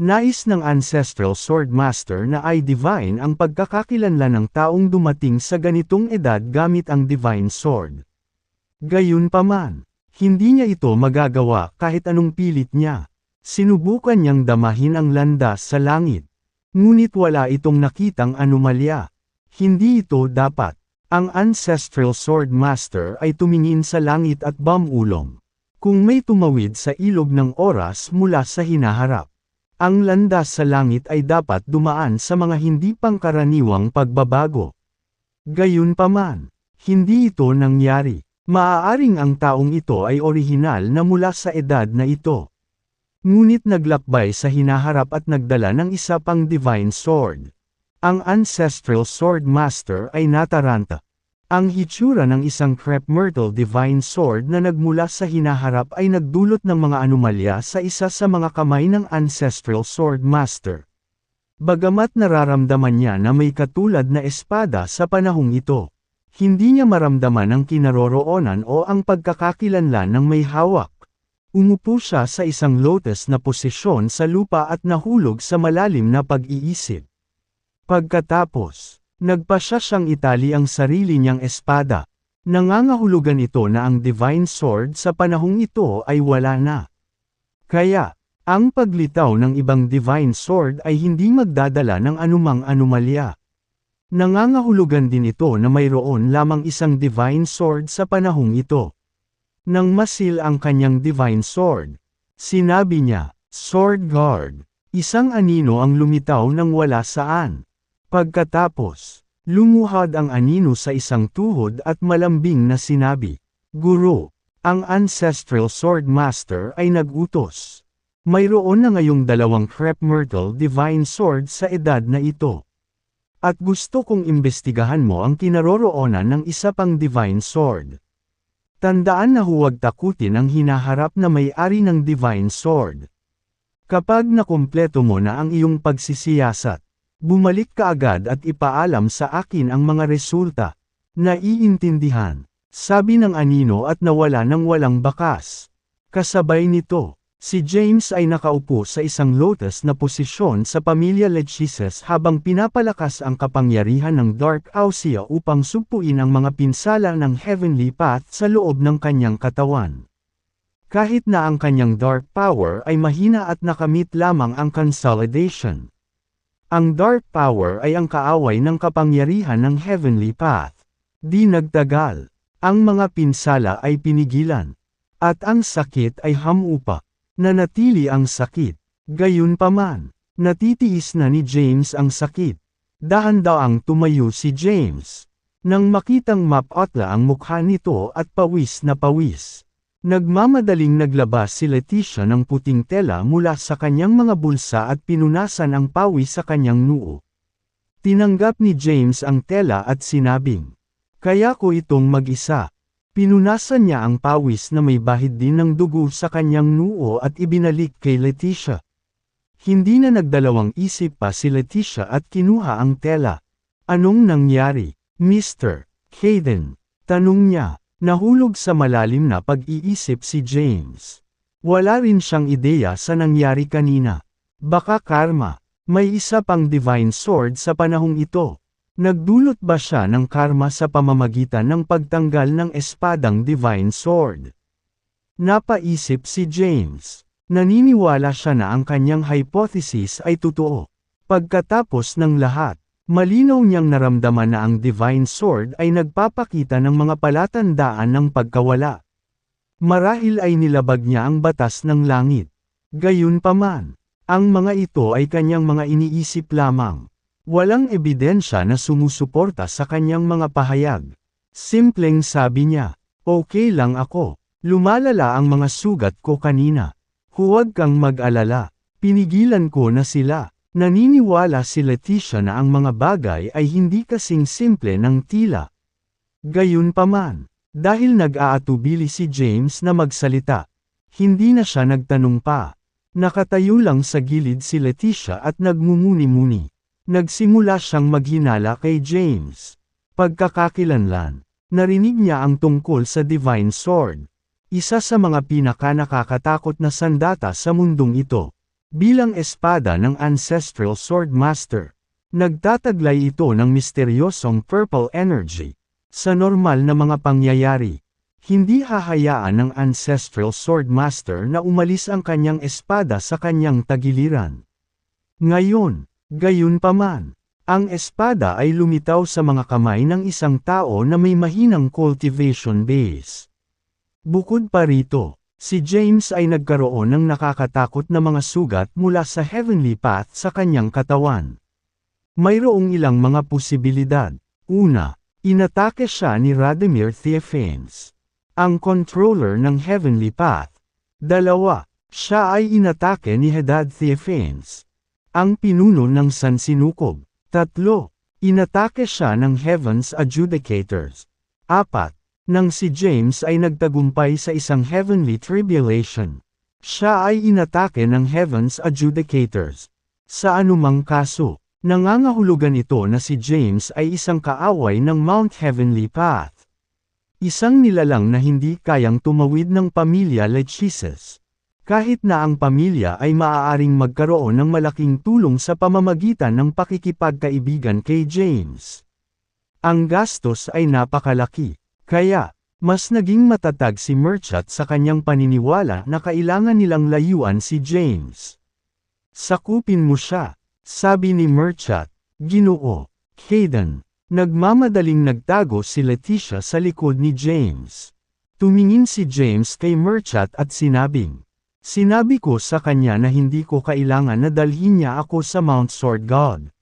Nais ng Ancestral Sword Master na ay divine ang pagkakakilanlan ng taong dumating sa ganitong edad gamit ang Divine Sword. Gayunpaman, hindi niya ito magagawa kahit anong pilit niya. Sinubukan niyang damahin ang landas sa langit. Ngunit wala itong nakitang anomalya. Hindi ito dapat. Ang Ancestral Sword Master ay tumingin sa langit at bumulong. Kung may tumawid sa ilog ng oras mula sa hinaharap, ang landas sa langit ay dapat dumaan sa mga hindi pangkaraniwang pagbabago. Gayunpaman, hindi ito nangyari. Maaaring ang taong ito ay orihinal na mula sa edad na ito. Ngunit naglakbay sa hinaharap at nagdala ng isa pang Divine Sword. Ang Ancestral Sword Master ay nataranta. Ang hitsura ng isang Crep Myrtle Divine Sword na nagmula sa hinaharap ay nagdulot ng mga anomalya sa isa sa mga kamay ng Ancestral Sword Master. Bagamat nararamdaman niya na may katulad na espada sa panahong ito, hindi niya maramdaman ang kinaroroonan o ang pagkakakilanlan ng may hawak. Umupo siya sa isang lotus na posisyon sa lupa at nahulog sa malalim na pag-iisip. Pagkatapos, nagpasya siyang itali ang sarili niyang espada. Nangangahulugan ito na ang Divine Sword sa panahong ito ay wala na. Kaya, ang paglitaw ng ibang Divine Sword ay hindi magdadala ng anumang anomalya. Nangangahulugan din ito na mayroon lamang isang Divine Sword sa panahong ito. Nang masil ang kanyang Divine Sword, sinabi niya, "Sword Guard." Isang anino ang lumitaw nang wala saan. Pagkatapos, lumuhad ang anino sa isang tuhod at malambing na sinabi, "Guro." Ang Ancestral Sword Master ay nag-utos. Mayroon na ngayong dalawang Crep Myrtle Divine Sword sa edad na ito. At gusto kong imbestigahan mo ang kinaroroonan ng isa pang Divine Sword. Tandaan na huwag takutin ang hinaharap na may-ari ng Divine Sword. Kapag nakumpleto mo na ang iyong pagsisiyasat, bumalik ka agad at ipaalam sa akin ang mga resulta. Naiintindihan, sabi ng anino at nawala ng walang bakas. Kasabay nito, si James ay nakaupo sa isang lotus na posisyon sa pamilya Lechises habang pinapalakas ang kapangyarihan ng Dark Ausia upang sugpuin ang mga pinsala ng Heavenly Path sa loob ng kanyang katawan. Kahit na ang kanyang Dark Power ay mahina at nakamit lamang ang Consolidation. Ang Dark Power ay ang kaaway ng kapangyarihan ng Heavenly Path. Di nagtagal, ang mga pinsala ay pinigilan, at ang sakit ay hamupa. Nanatili ang sakit. Gayunpaman, natitiis na ni James ang sakit. Dahan-daang tumayo si James. Nang makitang mapotla ang mukha nito at pawis na pawis. Nagmamadaling naglabas si Leticia ng puting tela mula sa kanyang mga bulsa at pinunasan ang pawis sa kanyang noo. Tinanggap ni James ang tela at sinabing, "Kaya ko itong mag-isa." Pinunasan niya ang pawis na may bahid din ng dugo sa kanyang noo at ibinalik kay Leticia. Hindi na nagdalawang isip pa si Leticia at kinuha ang tela. "Anong nangyari, Mr. Hayden?" tanong niya. Nahulog sa malalim na pag-iisip si James. Wala rin siyang ideya sa nangyari kanina. Baka karma. May isa pang divine sword sa panahong ito. Nagdulot ba siya ng karma sa pamamagitan ng pagtanggal ng espadang divine sword? Napaisip si James. Naniniwala siya na ang kanyang hypothesis ay totoo. Pagkatapos ng lahat, malinaw niyang naramdaman na ang Divine Sword ay nagpapakita ng mga palatandaan ng pagkawala. Marahil ay nilabag niya ang batas ng langit. Gayunpaman, ang mga ito ay kanyang mga iniisip lamang. Walang ebidensya na sumusuporta sa kanyang mga pahayag. Simpleng sabi niya, "Okay lang ako. Lumalala ang mga sugat ko kanina. Huwag kang mag-alala. Pinigilan ko na sila." Naniniwala si Leticia na ang mga bagay ay hindi kasing simple ng tila. Gayunpaman, dahil nag-aatubili si James na magsalita, hindi na siya nagtanong pa. Nakatayo lang sa gilid si Leticia at nagmumuni-muni. Nagsimula siyang maghinala kay James. Pagkakakilanlan, narinig niya ang tungkol sa Divine Sword. Isa sa mga pinaka-nakakatakot na sandata sa mundong ito. Bilang espada ng Ancestral Sword Master, nagtataglay ito ng misteryosong purple energy. Sa normal na mga pangyayari, hindi hahayaan ng Ancestral Sword Master na umalis ang kanyang espada sa kanyang tagiliran. Ngayon, gayunpaman, ang espada ay lumitaw sa mga kamay ng isang tao na may mahinang cultivation base. Bukod pa rito, si James ay nagkaroon ng nakakatakot na mga sugat mula sa heavenly path sa kanyang katawan. Mayroong ilang mga posibilidad. Una, inatake siya ni Radimir Theophanes, ang controller ng heavenly path. Dalawa, siya ay inatake ni Hadad Theophanes, ang pinuno ng Sansinukob. Tatlo, inatake siya ng Heaven's Adjudicators. Apat, nang si James ay nagtagumpay sa isang heavenly tribulation, siya ay inatake ng Heaven's Adjudicators. Sa anumang kaso, nangangahulugan ito na si James ay isang kaaway ng Mount Heavenly Path. Isang nilalang na hindi kayang tumawid ng pamilya Lechises. Kahit na ang pamilya ay maaaring magkaroon ng malaking tulong sa pamamagitan ng pakikipagkaibigan kay James. Ang gastos ay napakalaki. Kaya, mas naging matatag si Murchat sa kanyang paniniwala na kailangan nilang layuan si James. "Sakupin mo siya," sabi ni Murchat. "Ginoo, Hayden." Nagmamadaling nagtago si Leticia sa likod ni James. Tumingin si James kay Murchat at sinabing, "Sinabi ko sa kanya na hindi ko kailangan na dalhin niya ako sa Mount Sword God.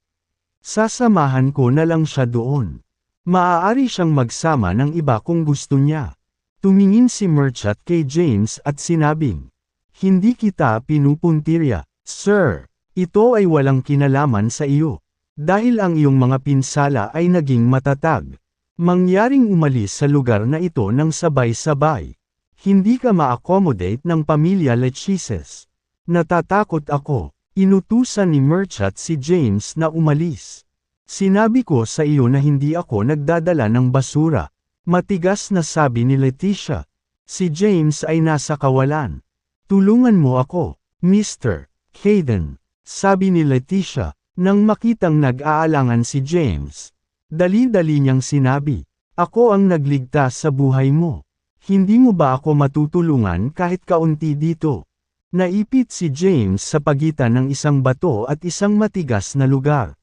Sasamahan ko na lang siya doon. Maaari siyang magsama ng iba kung gusto niya." Tumingin si Murchat kay James at sinabing, "Hindi kita pinupuntirya, sir. Ito ay walang kinalaman sa iyo. Dahil ang iyong mga pinsala ay naging matatag. Mangyaring umalis sa lugar na ito ng sabay-sabay. Hindi ka ma-accommodate ng pamilya Lechises. Natatakot ako." Inutusan ni Murchat si James na umalis. "Sinabi ko sa iyo na hindi ako nagdadala ng basura," matigas na sabi ni Leticia. Si James ay nasa kawalan. "Tulungan mo ako, Mr. Hayden," sabi ni Leticia, nang makitang nag-aalangan si James. Dali-dali niyang sinabi, "Ako ang nagligtas sa buhay mo. Hindi mo ba ako matutulungan kahit kaunti dito?" Naipit si James sa pagitan ng isang bato at isang matigas na lugar.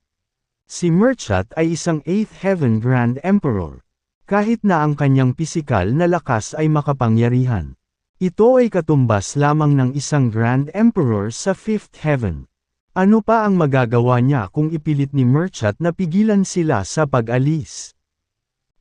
Si Murchat ay isang 8th Heaven Grand Emperor. Kahit na ang kanyang pisikal na lakas ay makapangyarihan, ito ay katumbas lamang ng isang Grand Emperor sa 5th Heaven. Ano pa ang magagawa niya kung ipilit ni Murchat na pigilan sila sa pag-alis?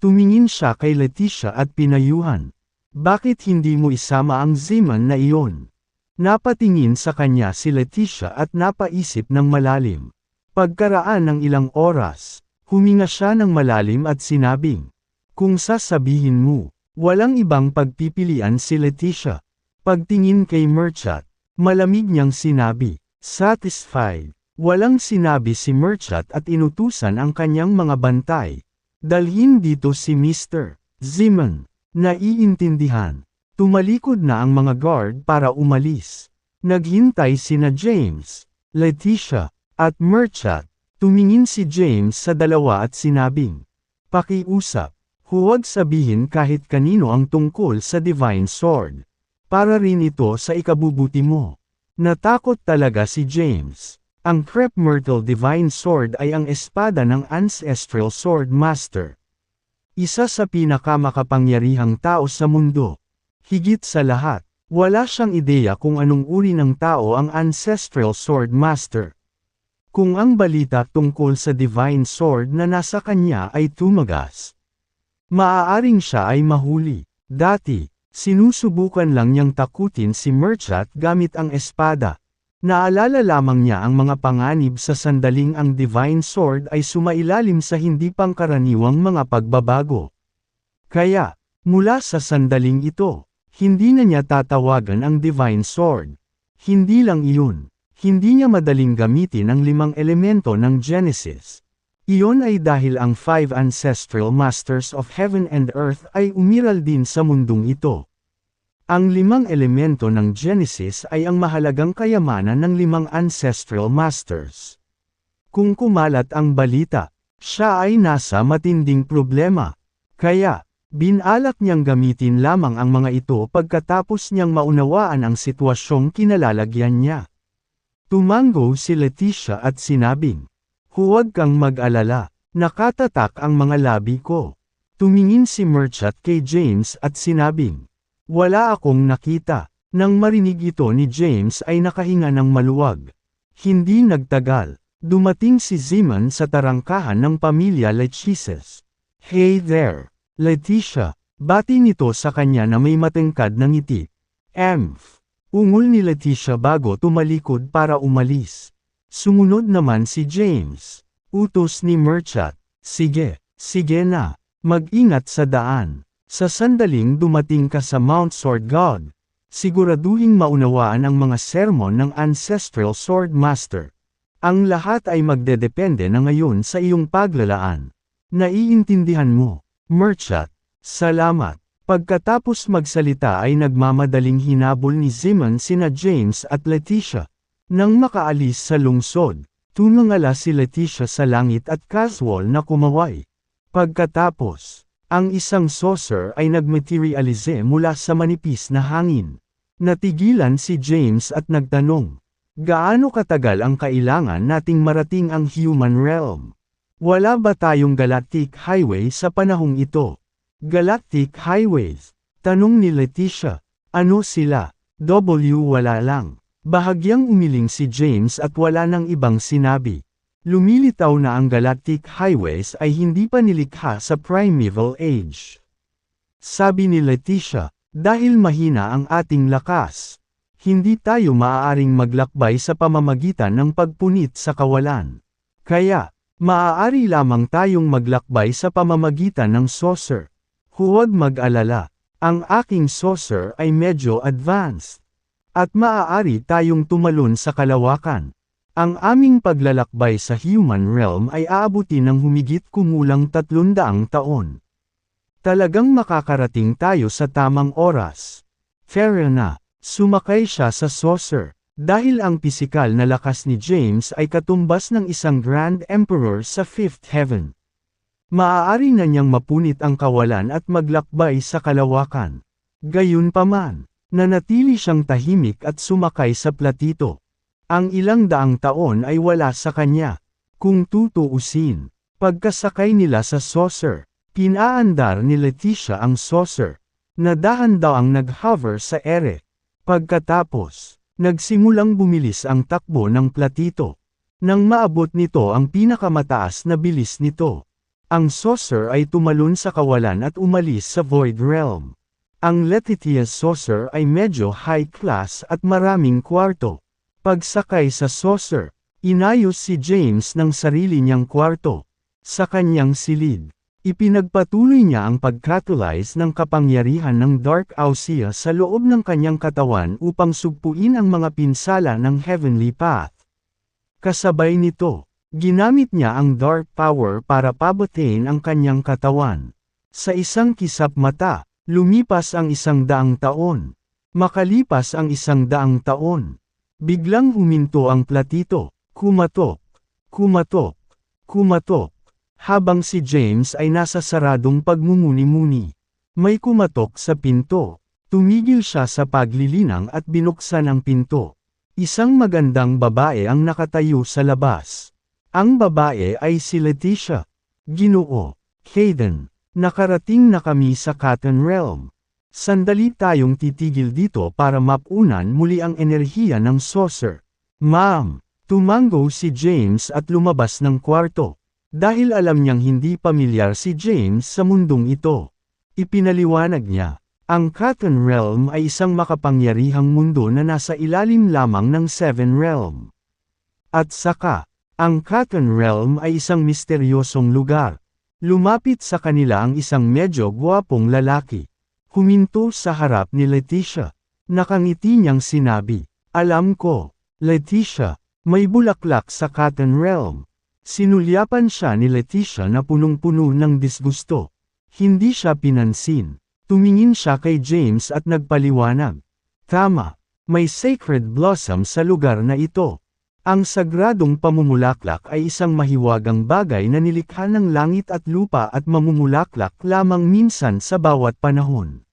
Tumingin siya kay Leticia at pinayuhan. Bakit hindi mo isama ang Zeman na iyon? Napatingin sa kanya si Leticia at napaisip ng malalim. Pagkaraan ng ilang oras, huminga siya ng malalim at sinabing, kung sasabihin mo, walang ibang pagpipilian si Leticia. Pagtingin kay Merchat, malamig niyang sinabi, satisfied. Walang sinabi si Merchat at inutusan ang kanyang mga bantay. Dalhin dito si Mr. Zeman. Naiintindihan. Tumalikod na ang mga guard para umalis. Naghintay sina James, Leticia, at Merchat. Tumingin si James sa dalawa at sinabing, pakiusap. Huwag sabihin kahit kanino ang tungkol sa Divine Sword. Para rin ito sa ikabubuti mo. Natakot talaga si James. Ang Crep Myrtle Divine Sword ay ang espada ng Ancestral Sword Master. Isa sa pinakamakapangyarihang tao sa mundo. Higit sa lahat, wala siyang ideya kung anong uri ng tao ang Ancestral Sword Master. Kung ang balita tungkol sa Divine Sword na nasa kanya ay tumagas, maaaring siya ay mahuli. Dati, sinusubukan lang niyang takutin si Merchat gamit ang espada. Naalala lamang niya ang mga panganib sa sandaling ang Divine Sword ay sumailalim sa hindi pangkaraniwang mga pagbabago. Kaya, mula sa sandaling ito, hindi na niya tatawagan ang Divine Sword. Hindi lang iyon, hindi niya madaling gamitin ang 5 elemento ng Genesis. Iyon ay dahil ang 5 Ancestral Masters of Heaven and Earth ay umiral din sa mundong ito. Ang 5 elemento ng Genesis ay ang mahalagang kayamanan ng 5 Ancestral Masters. Kung kumalat ang balita, siya ay nasa matinding problema. Kaya, binalak niyang gamitin lamang ang mga ito pagkatapos niyang maunawaan ang sitwasyong kinalalagyan niya. Tumango si Leticia at sinabing, huwag kang mag-alala, nakatatak ang mga labi ko. Tumingin si Merchat kay James at sinabing, wala akong nakita. Nang marinig ito ni James ay nakahinga ng maluwag. Hindi nagtagal, dumating si Zeman sa tarangkahan ng pamilya Lechises. Hey there, Leticia, bati nito sa kanya na may matengkad na ngiti. Emph. Ungol ni Leticia bago tumalikod para umalis. Sumunod naman si James. Utos ni Merchat, sige na, mag-ingat sa daan. Sa sandaling dumating ka sa Mount Sword God, siguraduhing maunawaan ang mga sermon ng Ancestral Sword Master. Ang lahat ay magdedepende na ngayon sa iyong paglalaan. Naiintindihan mo, Merchat, salamat. Pagkatapos magsalita ay nagmamadaling hinabol ni Zeman sina James at Leticia. Nang makaalis sa lungsod, tumangala si Leticia sa langit at casual na kumaway. Pagkatapos, ang isang saucer ay nagmaterialize mula sa manipis na hangin. Natigilan si James at nagtanong, gaano katagal ang kailangan nating marating ang human realm? Wala ba tayong Galactic Highway sa panahong ito? Galactic Highways? Tanong ni Leticia. Ano sila? Wala lang. Bahagyang umiling si James at wala nang ibang sinabi. Lumilitaw na ang Galactic Highways ay hindi pa nilikha sa Primeval Age. Sabi ni Leticia, dahil mahina ang ating lakas, hindi tayo maaaring maglakbay sa pamamagitan ng pagpunit sa kawalan. Kaya, maaari lamang tayong maglakbay sa pamamagitan ng saucer. Huwag mag-alala, ang aking saucer ay medyo advanced. At maaari tayong tumalon sa kalawakan. Ang aming paglalakbay sa human realm ay aabutin ng humigit kumulang 300 taon. Talagang makakarating tayo sa tamang oras. Fair na, sumakay siya sa saucer, dahil ang pisikal na lakas ni James ay katumbas ng isang Grand Emperor sa Fifth Heaven. Maaari na niyang mapunit ang kawalan at maglakbay sa kalawakan. Gayunpaman, nanatili siyang tahimik at sumakay sa platito. Ang ilang daang taon ay wala sa kanya. Kung tutuusin, pagkasakay nila sa saucer, pinaandar ni Leticia ang saucer. Nadahan daw ang nag-hover sa ere. Pagkatapos, nagsimulang bumilis ang takbo ng platito. Nang maabot nito ang pinakamataas na bilis nito, Ang saucer ay tumalon sa kawalan at umalis sa Void Realm. Ang Letitia saucer ay medyo high class at maraming kwarto. Pagsakay sa saucer, inayos si James ng sarili niyang kwarto. Sa kanyang silid, ipinagpatuloy niya ang pag-catalyze ng kapangyarihan ng Dark Ausea sa loob ng kanyang katawan upang sugpuin ang mga pinsala ng Heavenly Path. Kasabay nito, ginamit niya ang Dark Power para pabutin ang kanyang katawan. Sa isang kisap mata, lumipas ang 100 taon. Makalipas ang 100 taon, biglang huminto ang platito, kumatok, kumatok, kumatok, habang si James ay nasa saradong pagmumuni-muni. May kumatok sa pinto. Tumigil siya sa paglilinang at binuksan ang pinto. Isang magandang babae ang nakatayo sa labas. Ang babae ay si Letitia. Ginoo, Hayden, nakarating na kami sa Cotton Realm. Sandali tayong titigil dito para mapunan muli ang enerhiya ng saucer. Ma'am, tumango si James at lumabas ng kwarto. Dahil alam niyang hindi pamilyar si James sa mundong ito. Ipinaliwanag niya, ang Cotton Realm ay isang makapangyarihang mundo na nasa ilalim lamang ng Seven Realm. At saka, ang Cotton Realm ay isang misteryosong lugar. Lumapit sa kanila ang isang medyo gwapong lalaki. Huminto sa harap ni Letitia. Nakangiti niyang sinabi, alam ko, Letitia, may bulaklak sa Cotton Realm. Sinulyapan siya ni Letitia na punong-puno ng disgusto. Hindi siya pinansin. Tumingin siya kay James at nagpaliwanag. Tama, may sacred blossom sa lugar na ito. Ang sagradong pamumulaklak ay isang mahiwagang bagay na nilikha ng langit at lupa at mamumulaklak lamang minsan sa bawat panahon.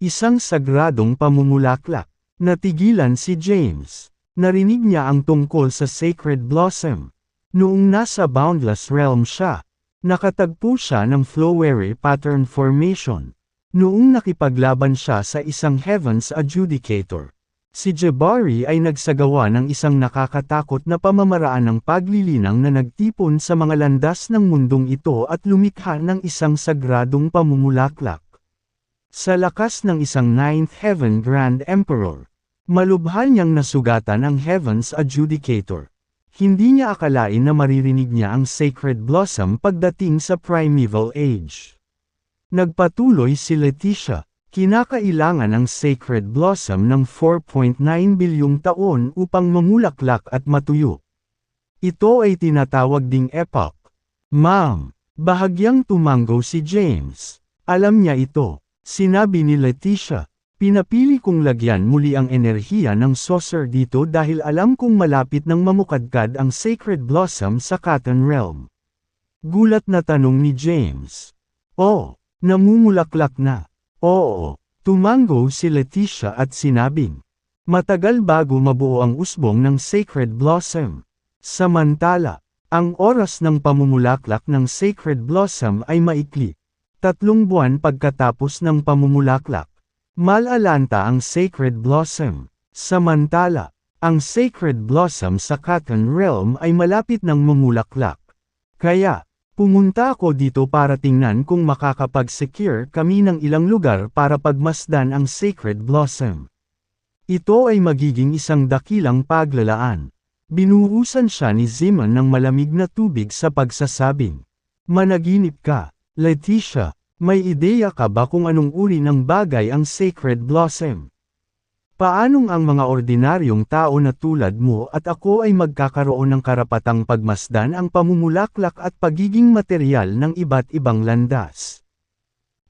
Isang sagradong pamumulaklak. Natigilan si James. Narinig niya ang tungkol sa sacred blossom. Noong nasa Boundless Realm siya, nakatagpo siya ng flowery pattern formation. Noong nakipaglaban siya sa isang Heaven's Adjudicator, si Jabari ay nagsagawa ng isang nakakatakot na pamamaraan ng paglilinang na nagtipon sa mga landas ng mundong ito at lumikha ng isang sagradong pamumulaklak. Sa lakas ng isang Ninth Heaven Grand Emperor, malubha niyang nasugatan ang Heaven's Adjudicator. Hindi niya akalain na maririnig niya ang Sacred Blossom pagdating sa Primeval Age. Nagpatuloy si Letitia, kinakailangan ang Sacred Blossom ng 4.9 bilyong taon upang mamulaklak at matuyo. Ito ay tinatawag ding epoch. Ma'am, bahagyang tumango si James. Alam niya ito, sinabi ni Letitia. Pinapili kong lagyan muli ang enerhiya ng saucer dito dahil alam kong malapit nang mamukadkad ang Sacred Blossom sa Cotton Realm. Gulat na tanong ni James. Oh, namumulaklak na. Oo, tumango si Letitia at sinabing. Matagal bago mabuo ang usbong ng Sacred Blossom. Samantala, ang oras ng pamumulaklak ng Sacred Blossom ay maikli. 3 buwan pagkatapos ng pamumulaklak. Malalanta ang Sacred Blossom. Samantala, ang Sacred Blossom sa Cotton Realm ay malapit ng mamulaklak. Kaya, pumunta ako dito para tingnan kung makakapag-secure kami ng ilang lugar para pagmasdan ang Sacred Blossom. Ito ay magiging isang dakilang paglalaan. Binuhusan siya ni Ziman ng malamig na tubig sa pagsasabing, managinip ka, Letitia. May ideya ka ba kung anong uri ng bagay ang Sacred Blossom? Paanong ang mga ordinaryong tao na tulad mo at ako ay magkakaroon ng karapatang pagmasdan ang pamumulaklak at pagiging material ng iba't ibang landas?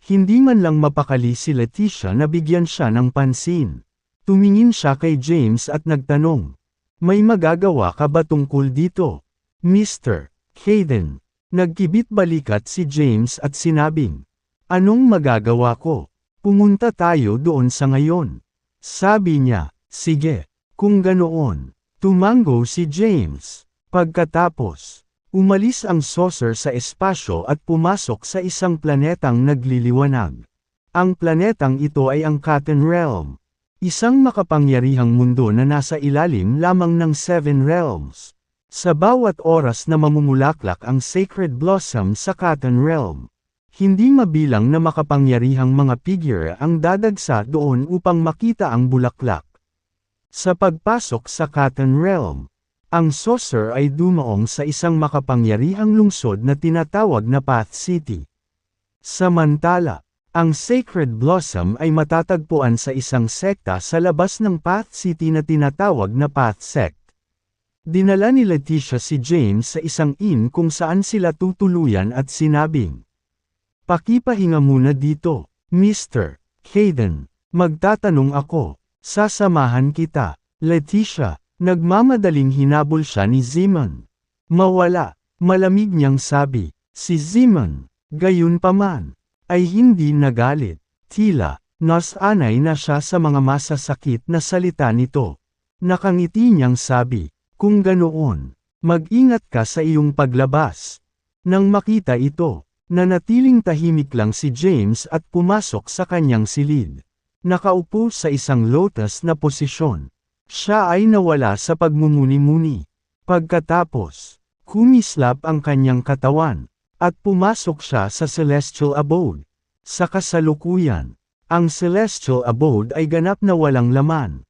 Hindi man lang mapakali si Letitia na bigyan siya ng pansin. Tumingin siya kay James at nagtanong, may magagawa ka ba tungkol dito? Mr. Hayden. Nagkibit balikat si James at sinabing, anong magagawa ko? Pumunta tayo doon sa ngayon. Sabi niya, sige, kung ganoon. Tumango si James. Pagkatapos, umalis ang saucer sa espasyo at pumasok sa isang planetang nagliliwanag. Ang planetang ito ay ang Cotton Realm. Isang makapangyarihang mundo na nasa ilalim lamang ng Seven Realms. Sa bawat oras na mamumulaklak ang sacred blossom sa Cotton Realm, hindi mabilang na makapangyarihang mga figure ang dadagsa doon upang makita ang bulaklak. Sa pagpasok sa Cotton Realm, ang saucer ay dumaong sa isang makapangyarihang lungsod na tinatawag na Path City. Samantala, ang Sacred Blossom ay matatagpuan sa isang sekta sa labas ng Path City na tinatawag na Path Sect. Dinala ni Leticia si James sa isang inn kung saan sila tutuluyan at sinabing, "Pakipahinga muna dito, Mr. Hayden. Magtatanong ako, sasamahan kita." Leticia, nagmamadaling hinabol siya ni Zeman. Mawala, malamig niyang sabi. Si Zeman, gayunpaman, ay hindi nagalit. Tila, nasanay na siya sa mga masasakit na salita nito. Nakangiti niyang sabi, "Kung ganoon, mag-ingat ka sa iyong paglabas." Nang makita ito, nanatiling tahimik lang si James at pumasok sa kanyang silid. Nakaupo sa isang lotus na posisyon. Siya ay nawala sa pagmumuni-muni. Pagkatapos, kumislap ang kanyang katawan, at pumasok siya sa Celestial Abode. Sa kasalukuyan, ang Celestial Abode ay ganap na walang laman,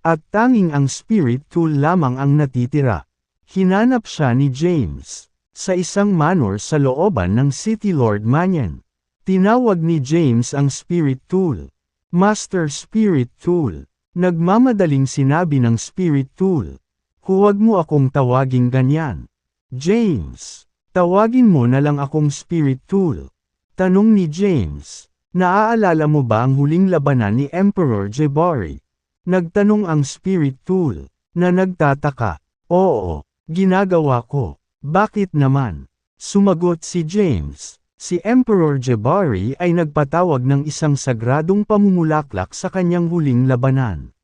at tanging ang Spirit Tool lamang ang natitira. Hinanap siya ni James sa isang manor sa looban ng City Lord Mannion. Tinawag ni James ang Spirit Tool. "Master Spirit Tool," nagmamadaling sinabi ng Spirit Tool. "Huwag mo akong tawaging ganyan, James. Tawagin mo na lang akong Spirit Tool." Tanong ni James, "Naaalala mo ba ang huling labanan ni Emperor Jabari?" Nagtanong ang Spirit Tool, na nagtataka. "Oo, ginagawa ko." "Bakit naman?" Sumagot si James. Si Emperor Jabari ay nagpatawag ng isang sagradong pamumulaklak sa kanyang huling labanan.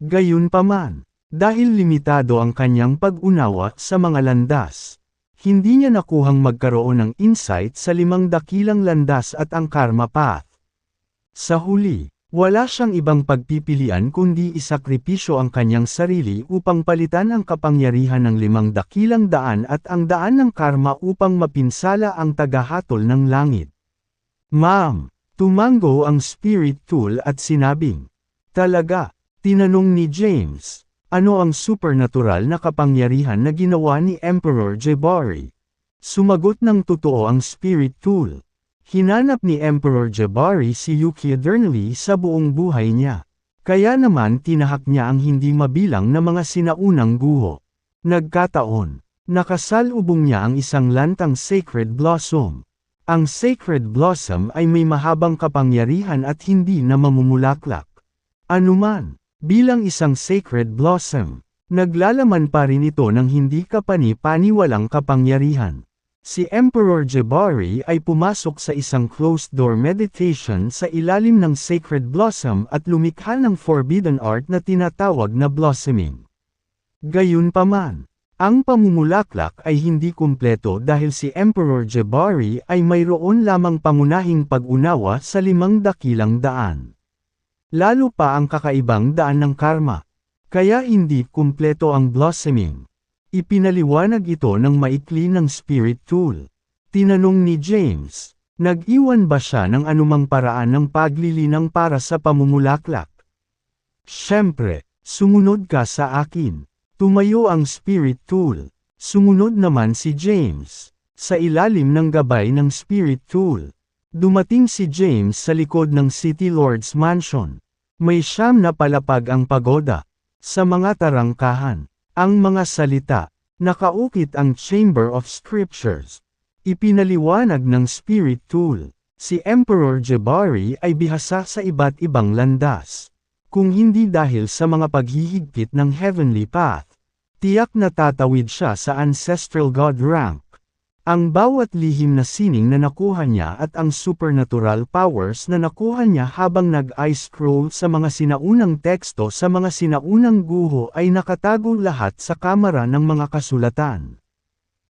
Gayunpaman, dahil limitado ang kanyang pag-unawa sa mga landas, hindi niya nakuhang magkaroon ng insight sa 5 dakilang landas at ang Karma Path. Sa huli, wala siyang ibang pagpipilian kundi isakripisyo ang kanyang sarili upang palitan ang kapangyarihan ng 5 dakilang daan at ang daan ng karma upang mapinsala ang tagahatol ng langit. "Ma'am," tumango ang Spirit Tool at sinabing, "Talaga?" Tinanong ni James, "Ano ang supernatural na kapangyarihan na ginawa ni Emperor Jabari?" Sumagot ng totoo ang Spirit Tool. Hinanap ni Emperor Jabari si Yuki Adernally sa buong buhay niya. Kaya naman tinahak niya ang hindi mabilang na mga sinaunang guho. Nagkataon, nakasalubong niya ang isang lantang Sacred Blossom. Ang Sacred Blossom ay may mahabang kapangyarihan at hindi na mamumulaklak. Anuman, bilang isang Sacred Blossom, naglalaman pa rin ito ng hindi kapani-paniwalang kapangyarihan. Si Emperor Jabari ay pumasok sa isang closed-door meditation sa ilalim ng Sacred Blossom at lumikha ng forbidden art na tinatawag na blossoming. Gayunpaman, ang pamumulaklak ay hindi kumpleto dahil si Emperor Jabari ay mayroon lamang pangunahing pag-unawa sa 5 dakilang daan. Lalo pa ang kakaibang daan ng karma. Kaya hindi kumpleto ang blossoming. Ipinaliwanag ito ng maikli ng Spirit Tool. Tinanong ni James, nag-iwan ba siya ng anumang paraan ng paglilinang para sa pamumulaklak? "Siyempre, sumunod ka sa akin." Tumayo ang Spirit Tool. Sumunod naman si James. Sa ilalim ng gabay ng Spirit Tool, dumating si James sa likod ng City Lord's Mansion. May 9 na palapag ang pagoda. Sa mga tarangkahan, ang mga salita, nakaukit ang Chamber of Scriptures. Ipinaliwanag ng Spirit Tool, si Emperor Jabari ay bihasa sa iba't ibang landas. Kung hindi dahil sa mga paghihigpit ng Heavenly Path, tiyak na tatawid siya sa Ancestral God rank. Ang bawat lihim na sining na nakuha niya at ang supernatural powers na nakuha niya habang nag-ice scroll sa mga sinaunang teksto sa mga sinaunang guho ay nakatago lahat sa kamara ng mga kasulatan.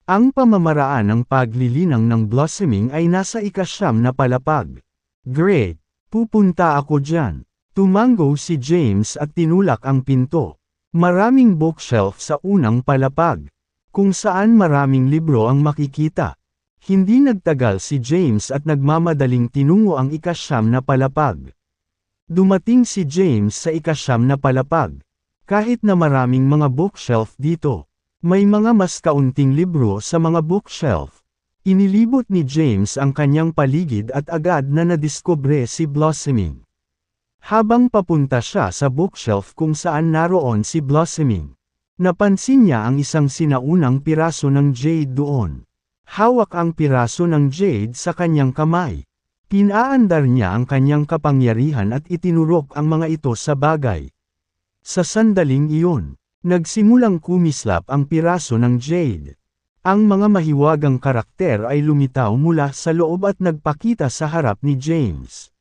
Ang pamamaraan ng paglilinang ng blossoming ay nasa 9 na palapag. "Great! Pupunta ako dyan." Tumango si James at tinulak ang pinto. Maraming bookshelf sa unang palapag. kung saan maraming libro ang makikita. Hindi nagtagal si James at nagmamadaling tinungo ang ika-9 na palapag. Dumating si James sa ika-9 na palapag. Kahit na maraming mga bookshelf dito, may mga mas kaunting libro sa mga bookshelf. Inilibot ni James ang kanyang paligid at agad na nadiskubre si Blossoming. Habang papunta siya sa bookshelf kung saan naroon si Blossoming, napansin niya ang isang sinaunang piraso ng jade doon. Hawak ang piraso ng jade sa kanyang kamay. Pinaandar niya ang kanyang kapangyarihan at itinurok ang mga ito sa bagay. Sa sandaling iyon, nagsimulang kumislap ang piraso ng jade. Ang mga mahiwagang karakter ay lumitaw mula sa loob at nagpakita sa harap ni James.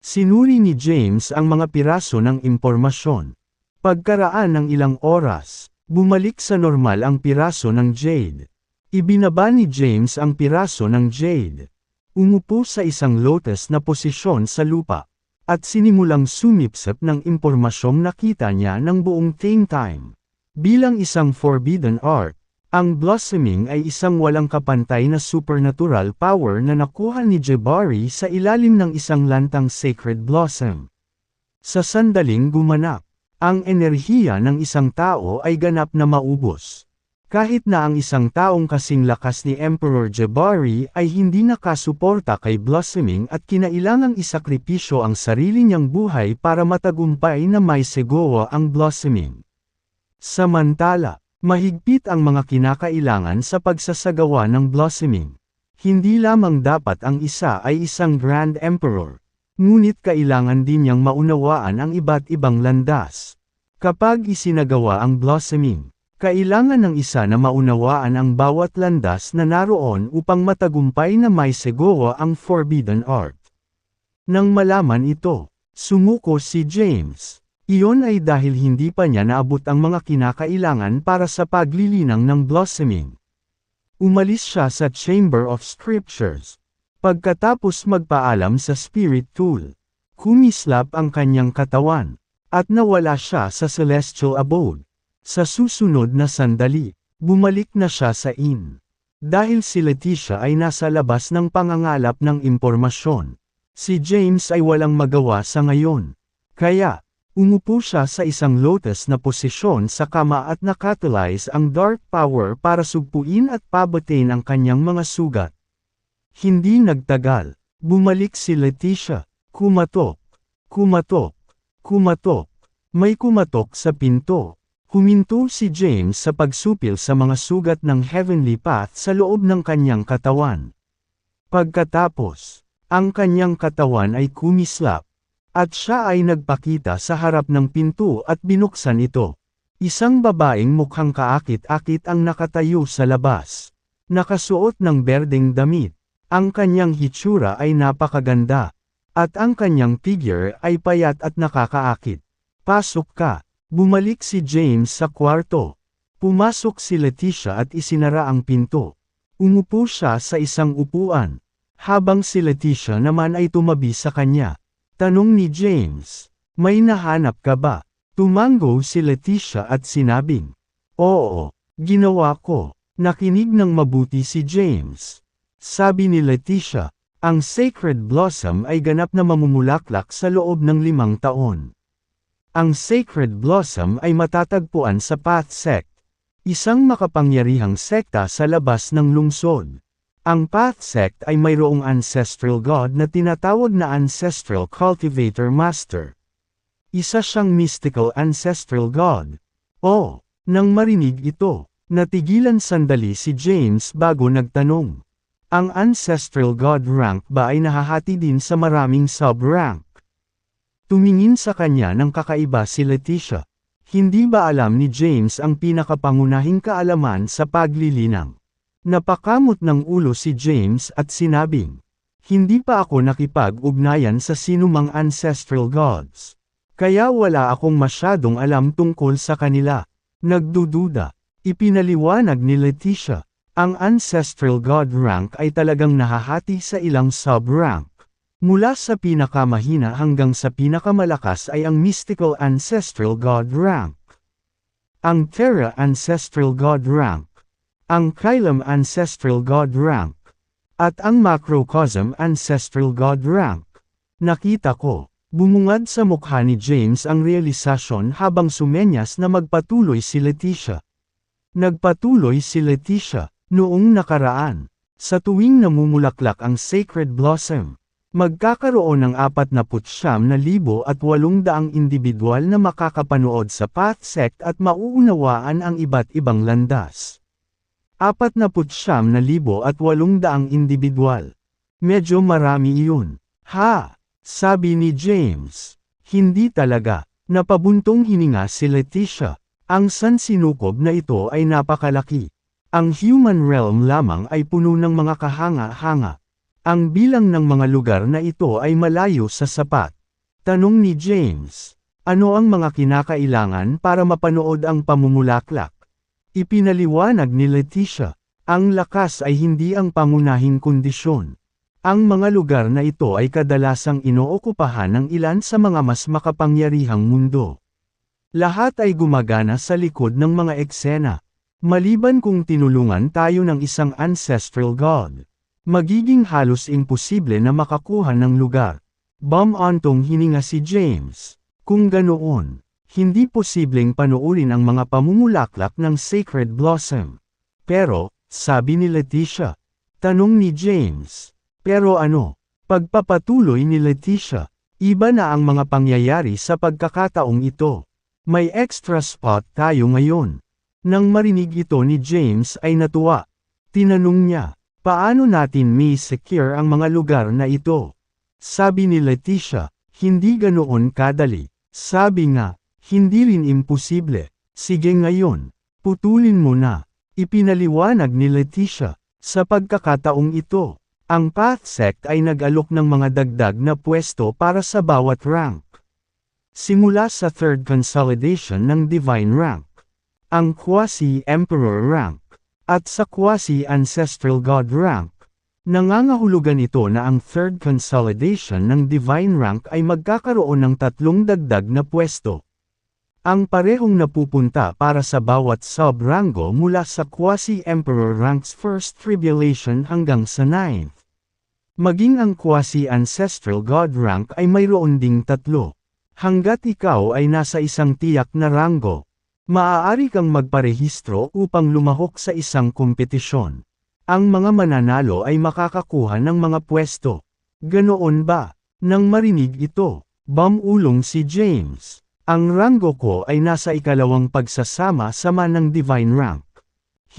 Sinuri ni James ang mga piraso ng impormasyon. Pagkaraan ng ilang oras, bumalik sa normal ang piraso ng jade. Ibinaba ni James ang piraso ng jade. Umupo sa isang lotus na posisyon sa lupa, at sinimulang sumipsip ng impormasyong nakita niya ng buong time. Bilang isang forbidden art, ang Blossoming ay isang walang kapantay na supernatural power na nakuha ni Jabari sa ilalim ng isang lantang sacred blossom. Sa sandaling gumanap, ang enerhiya ng isang tao ay ganap na maubos. Kahit na ang isang taong kasing lakas ni Emperor Jabari ay hindi nakasuporta kay Blossoming at kinailangang isakripisyo ang sarili niyang buhay para matagumpay na may segowa ang Blossoming. Samantala, mahigpit ang mga kinakailangan sa pagsasagawa ng Blossoming. Hindi lamang dapat ang isa ay isang Grand Emperor, ngunit kailangan din niyang maunawaan ang iba't ibang landas. Kapag isinagawa ang Blossoming, kailangan ng isa na maunawaan ang bawat landas na naroon upang matagumpay na may segowa ang Forbidden Art. Nang malaman ito, sumuko si James. Iyon ay dahil hindi pa niya naabot ang mga kinakailangan para sa paglilinang ng Blossoming. Umalis siya sa Chamber of Scriptures. Pagkatapos magpaalam sa Spirit Tool, kumislap ang kanyang katawan, at nawala siya sa Celestial Abode. Sa susunod na sandali, bumalik na siya sa inn. Dahil si Leticia ay nasa labas ng pangangalap ng impormasyon, si James ay walang magawa sa ngayon. Kaya, umupo siya sa isang lotus na posisyon sa kama at nakatulize ang dark power para sugpuin at pabatin ang kanyang mga sugat. Hindi nagtagal, bumalik si Leticia, kumatok, kumatok, kumatok, may kumatok sa pinto. Huminto si James sa pagsupil sa mga sugat ng Heavenly Path sa loob ng kanyang katawan. Pagkatapos, ang kanyang katawan ay kumislap, at siya ay nagpakita sa harap ng pinto at binuksan ito. Isang babaeng mukhang kaakit-akit ang nakatayo sa labas. Nakasuot ng berdeng damit. Ang kanyang hitsura ay napakaganda, at ang kanyang figure ay payat at nakakaakit. Pasok ka. Bumalik si James sa kwarto. Pumasok si Leticia at isinara ang pinto. Umupo siya sa isang upuan, habang si Leticia naman ay tumabi sa kanya. Tanong ni James, may nahanap ka ba? Tumango si Leticia at sinabing, oo, ginawa ko. Nakinig ng mabuti si James. Sabi ni Leticia, ang Sacred Blossom ay ganap na mamumulaklak sa loob ng 5 taon. Ang Sacred Blossom ay matatagpuan sa Path Sect, isang makapangyarihang sekta sa labas ng lungsod. Ang Path Sect ay mayroong ancestral god na tinatawag na Ancestral Cultivator Master. Isa siyang mystical ancestral god. Nang marinig ito, natigilan sandali si James bago nagtanong. Ang ancestral god rank ba ay nahahati din sa maraming sub-rank? Tumingin sa kanya ng kakaiba si Leticia. Hindi ba alam ni James ang pinakapangunahing kaalaman sa paglilinang? Napakamot ng ulo si James at sinabing, hindi pa ako nakipag-ugnayan sa sinumang ancestral gods. Kaya wala akong masyadong alam tungkol sa kanila. Nagdududa. Ipinaliwanag ni Leticia, ang ancestral god rank ay talagang nahahati sa ilang sub-rank. Mula sa pinakamahina hanggang sa pinakamalakas ay ang mystical ancestral god rank. Ang Terra ancestral god rank. ang Kylum Ancestral God Rank, at ang Macrocosm Ancestral God Rank. Nakita ko, bumungad sa mukha ni James ang realisasyon habang sumenyas na magpatuloy si Leticia. Nagpatuloy si Leticia, noong nakaraan. Sa tuwing namumulaklak ang Sacred Blossom, magkakaroon ng 49,800 individual na makakapanood sa Path Sect at mauunawaan ang iba't ibang landas. 49,800 individual. Medyo marami iyon. Ha! Sabi ni James. Hindi talaga. Napabuntong hininga si Leticia. Ang sansinukob na ito ay napakalaki. Ang human realm lamang ay puno ng mga kahanga-hanga. Ang bilang ng mga lugar na ito ay malayo sa sapat. Tanong ni James. Ano ang mga kinakailangan para mapanood ang pamumulaklak? Ipinaliwanag ni Leticia. Ang lakas ay hindi ang pangunahing kondisyon. Ang mga lugar na ito ay kadalasang inookupahan ng ilan sa mga mas makapangyarihang mundo. Lahat ay gumagana sa likod ng mga eksena. Maliban kung tinulungan tayo ng isang ancestral god, magiging halos imposible na makakuha ng lugar. Bumantong hininga si James. Kung ganoon, hindi posibleng panoorin ang mga pamumulaklak ng Sacred Blossom. Pero, sabi ni Leticia. Tanong ni James. Pero ano? Pagpapatuloy ni Leticia. Iba na ang mga pangyayari sa pagkakataong ito. May extra spot tayo ngayon. Nang marinig ito ni James ay natuwa. Tinanong niya, paano natin may secure ang mga lugar na ito? Sabi ni Leticia, hindi ganoon kadali. Sabi nga, hindi rin imposible. Sige ngayon, putulin mo na. Ipinaliwanag ni Leticia. Sa pagkakataong ito, ang Path Sect ay nag-alok ng mga dagdag na pwesto para sa bawat rank. Simula sa Third Consolidation ng Divine Rank, ang Quasi-Emperor Rank, at sa Quasi-Ancestral God Rank. Nangangahulugan ito na ang Third Consolidation ng Divine Rank ay magkakaroon ng 3 dagdag na pwesto. Ang parehong napupunta para sa bawat sub-rango mula sa Quasi-Emperor Rank's First Tribulation hanggang sa 9th. Maging ang Quasi-Ancestral God Rank ay mayroon ding 3. Hanggat ikaw ay nasa isang tiyak na rango, maaari kang magparehistro upang lumahok sa isang kompetisyon. Ang mga mananalo ay makakakuha ng mga pwesto. Ganoon ba? Nang marinig ito, bumulong si James. Ang rango ko ay nasa ikalawang pagsasama-sama ng Divine Rank.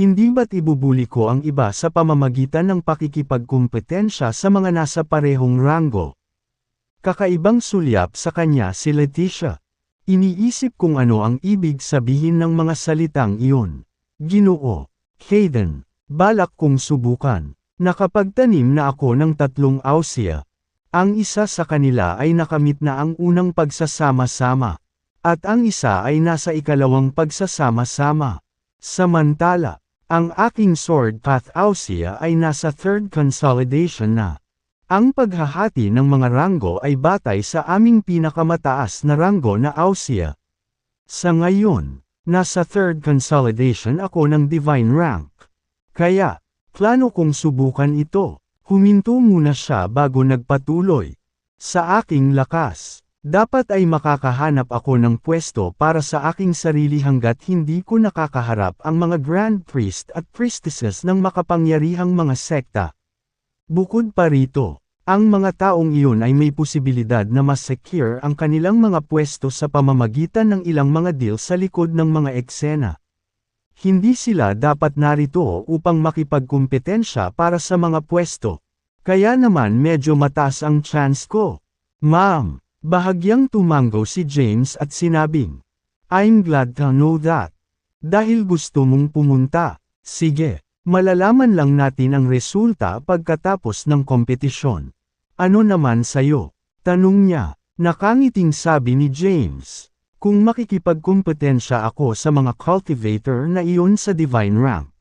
Hindi ba't ibubuli ko ang iba sa pamamagitan ng pakikipagkumpetensya sa mga nasa parehong rango? Kakaibang sulyap sa kanya si Leticia. Iniisip kung ano ang ibig sabihin ng mga salitang iyon. Ginoo, Hayden, balak kong subukan. Nakapagtanim na ako ng 3 ausia. Ang isa sa kanila ay nakamit na ang unang pagsasama-sama. At ang isa ay nasa ikalawang pagsasama-sama. Samantala, ang aking Sword Path ausia ay nasa Third Consolidation na. Ang paghahati ng mga rango ay batay sa aming pinakamataas na rango na ausia. Sa ngayon, nasa Third Consolidation ako ng Divine Rank. Kaya, plano kong subukan ito. Huminto muna siya bago nagpatuloy. Sa aking lakas, dapat ay makakahanap ako ng pwesto para sa aking sarili hanggat hindi ko nakakaharap ang mga Grand Priest at Priestesses ng makapangyarihang mga sekta. Bukod pa rito, ang mga taong iyon ay may posibilidad na mas secure ang kanilang mga pwesto sa pamamagitan ng ilang mga deal sa likod ng mga eksena. Hindi sila dapat narito upang makipagkumpetensya para sa mga pwesto. Kaya naman medyo mataas ang chance ko. Ma'am, bahagyang tumango si James at sinabing, I'm glad to know that. Dahil gusto mong pumunta, sige. Malalaman lang natin ang resulta pagkatapos ng kompetisyon. Ano naman sayo? Tanong niya. Nakangiting sabi ni James. Kung makikipagkumpetensya ako sa mga cultivator na iyon sa Divine Rank,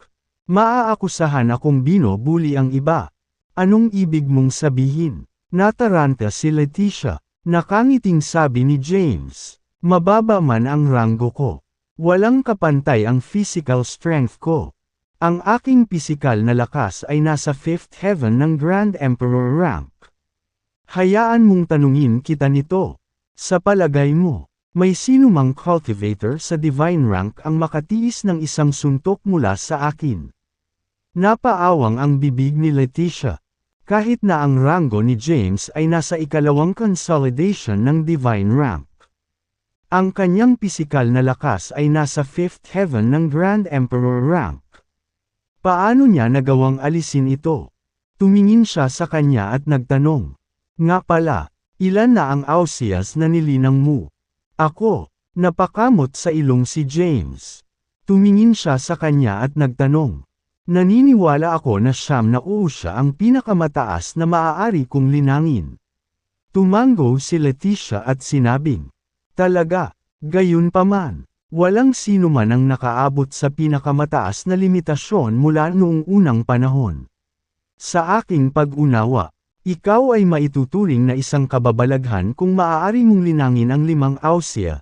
maaakusahan akong binubuli ang iba. Anong ibig mong sabihin? Nataranta si Leticia. Nakangiting sabi ni James. Mababa man ang ranggo ko. Walang kapantay ang physical strength ko. Ang aking pisikal na lakas ay nasa 5th heaven ng Grand Emperor rank. Hayaan mong tanungin kita nito. Sa palagay mo, may sino mang cultivator sa divine rank ang makatiis ng isang suntok mula sa akin? Napaawang ang bibig ni Leticia. Kahit na ang ranggo ni James ay nasa ikalawang consolidation ng divine rank. Ang kanyang pisikal na lakas ay nasa 5th heaven ng Grand Emperor rank. Paano niya nagawang alisin ito? Tumingin siya sa kanya at nagtanong. Nga pala, ilan na ang ausias na nilinang mo? Ako, napakamot sa ilong si James. Tumingin siya sa kanya at nagtanong. Naniniwala ako na siyam na siya ang pinakamataas na maaari kong linangin. Tumango si Leticia at sinabing, talaga, gayon pa man, walang sino man ang nakaabot sa pinakamataas na limitasyon mula noong unang panahon. Sa aking pag-unawa, ikaw ay maituturing na isang kababalaghan kung maaari mong linangin ang 5 ausia.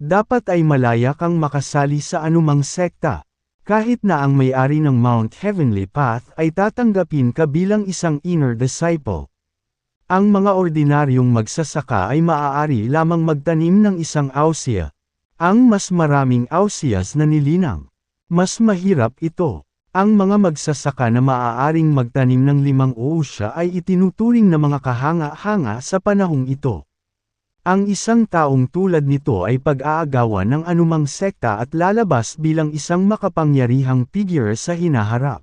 Dapat ay malaya kang makasali sa anumang sekta. Kahit na ang may-ari ng Mount Heavenly Path ay tatanggapin ka bilang isang inner disciple. Ang mga ordinaryong magsasaka ay maaari lamang magtanim ng isang ausia. Ang mas maraming ausias na nilinang. Mas mahirap ito. Ang mga magsasaka na maaaring magtanim ng 5 ausia ay itinuturing na mga kahanga-hanga sa panahong ito. Ang isang taong tulad nito ay pag-aagawan ng anumang sekta at lalabas bilang isang makapangyarihang figure sa hinaharap.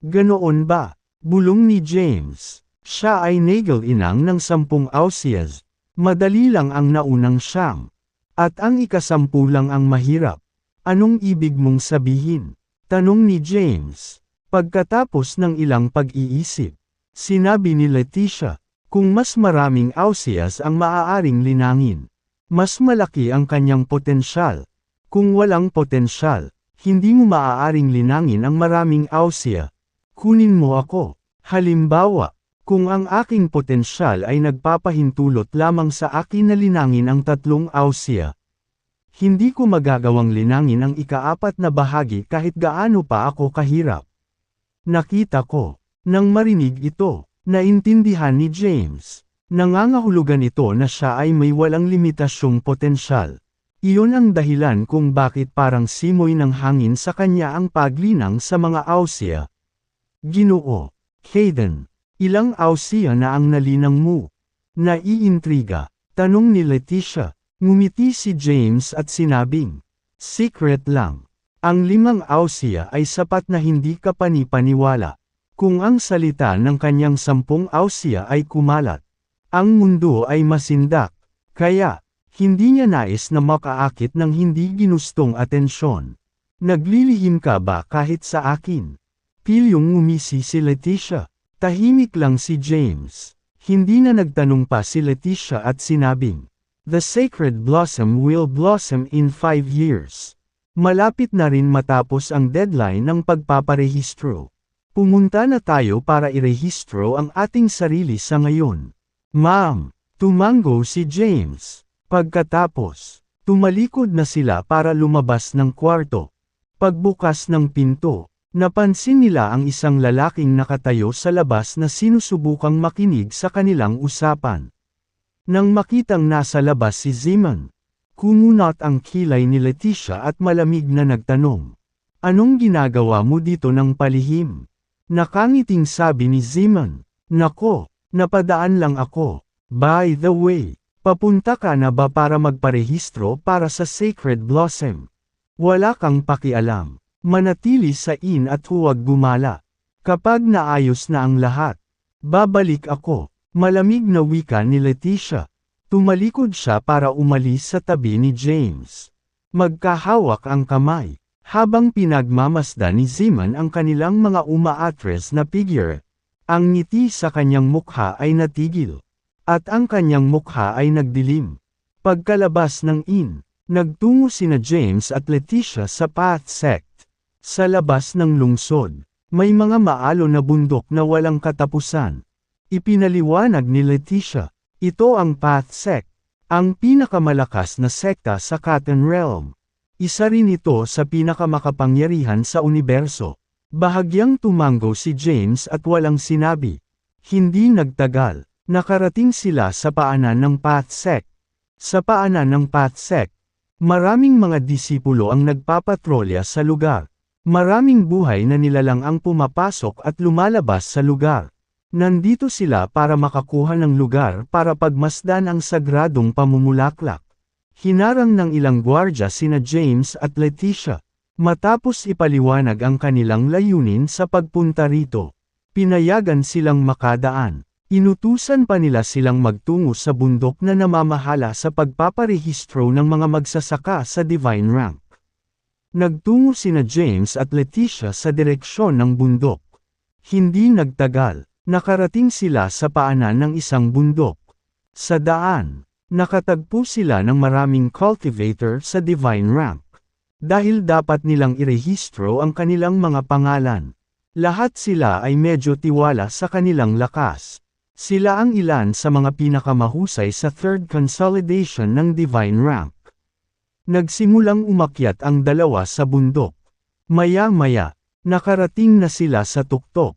Ganoon ba? Bulong ni James. Siya ay nagal-inang ng 10 ausias. Madali lang ang naunang siyam. At ang ika-10 lang ang mahirap. Anong ibig mong sabihin? Tanong ni James. Pagkatapos ng ilang pag-iisip, sinabi ni Leticia. Kung mas maraming ausias ang maaaring linangin, mas malaki ang kanyang potensyal. Kung walang potensyal, hindi mo maaaring linangin ang maraming ausia. Kunin mo ako. Halimbawa, kung ang aking potensyal ay nagpapahintulot lamang sa akin na linangin ang 3 ausia, hindi ko magagawang linangin ang ika-4 na bahagi kahit gaano pa ako kahirap. Nakita ko, nang marinig ito, naintindihan ni James. Nangangahulugan ito na siya ay may walang limitasyong potensyal. Iyon ang dahilan kung bakit parang simoy ng hangin sa kanya ang paglinang sa mga ausia. Ginoo, Hayden, ilang ausia na ang nalinang mo? Naiintriga, tanong ni Leticia. Ngumiti si James at sinabing, secret lang. Ang 5 ausia ay sapat na hindi ka panipaniwala. Kung ang salita ng kanyang 10 ausia ay kumalat, ang mundo ay masindak, kaya, hindi niya nais na makaakit ng hindi ginustong atensyon. Naglilihim ka ba kahit sa akin? Pilyong ngumisi si Leticia. Tahimik lang si James. Hindi na nagtanong pa si Leticia at sinabing, the sacred blossom will blossom in 5 years. Malapit na rin matapos ang deadline ng pagpaparehistro. Pumunta na tayo para irehistro ang ating sarili sa ngayon. Ma'am, tumango si James. Pagkatapos, tumalikod na sila para lumabas ng kwarto. Pagbukas ng pinto, napansin nila ang isang lalaking nakatayo sa labas na sinusubukang makinig sa kanilang usapan. Nang makitang nasa labas si Zeman, kumunat ang kilay ni Leticia at malamig na nagtanong. Anong ginagawa mo dito ng palihim? Nakangiting sabi ni Zeman. Nako, napadaan lang ako. By the way, papunta ka na ba para magparehistro para sa Sacred Blossom? Wala kang pakialam. Manatili sa inn at huwag gumala. Kapag naayos na ang lahat, babalik ako. Malamig na wika ni Leticia. Tumalikod siya para umalis sa tabi ni James. Magkahawak ang kamay. Habang pinagmamasdan ni Zeman ang kanilang mga umaatres na figure, ang ngiti sa kanyang mukha ay natigil. At ang kanyang mukha ay nagdilim. Pagkalabas ng inn, nagtungo sina James at Leticia sa Path Sect. Sa labas ng lungsod, may mga maalo na bundok na walang katapusan. Ipinaliwanag ni Leticia, ito ang Path Sect, ang pinakamalakas na sekta sa Cotton Realm. Isa rin ito sa pinakamakapangyarihan sa universo. Bahagyang tumango si James at walang sinabi. Hindi nagtagal, nakarating sila sa paanan ng Pathsect. Sa paanan ng Pathsect, maraming mga disipulo ang nagpapatrolya sa lugar. Maraming buhay na nilalang ang pumapasok at lumalabas sa lugar. Nandito sila para makakuha ng lugar para pagmasdan ang sagradong pamumulaklak. Hinarang ng ilang gwardya sina James at Leticia. Matapos ipaliwanag ang kanilang layunin sa pagpunta rito, pinayagan silang makadaan. Inutusan pa nila silang magtungo sa bundok na namamahala sa pagpaparehistro ng mga magsasaka sa Divine Rank. Nagtungo sina James at Leticia sa direksyon ng bundok. Hindi nagtagal, nakarating sila sa paanan ng isang bundok. Sa daan, nakatagpo sila ng maraming cultivator sa Divine Rank. Dahil dapat nilang irehistro ang kanilang mga pangalan. Lahat sila ay medyo tiwala sa kanilang lakas. Sila ang ilan sa mga pinakamahusay sa Third Consolidation ng Divine Rank. Nagsimulang umakyat ang dalawa sa bundok. Maya-maya, nakarating na sila sa tuktok.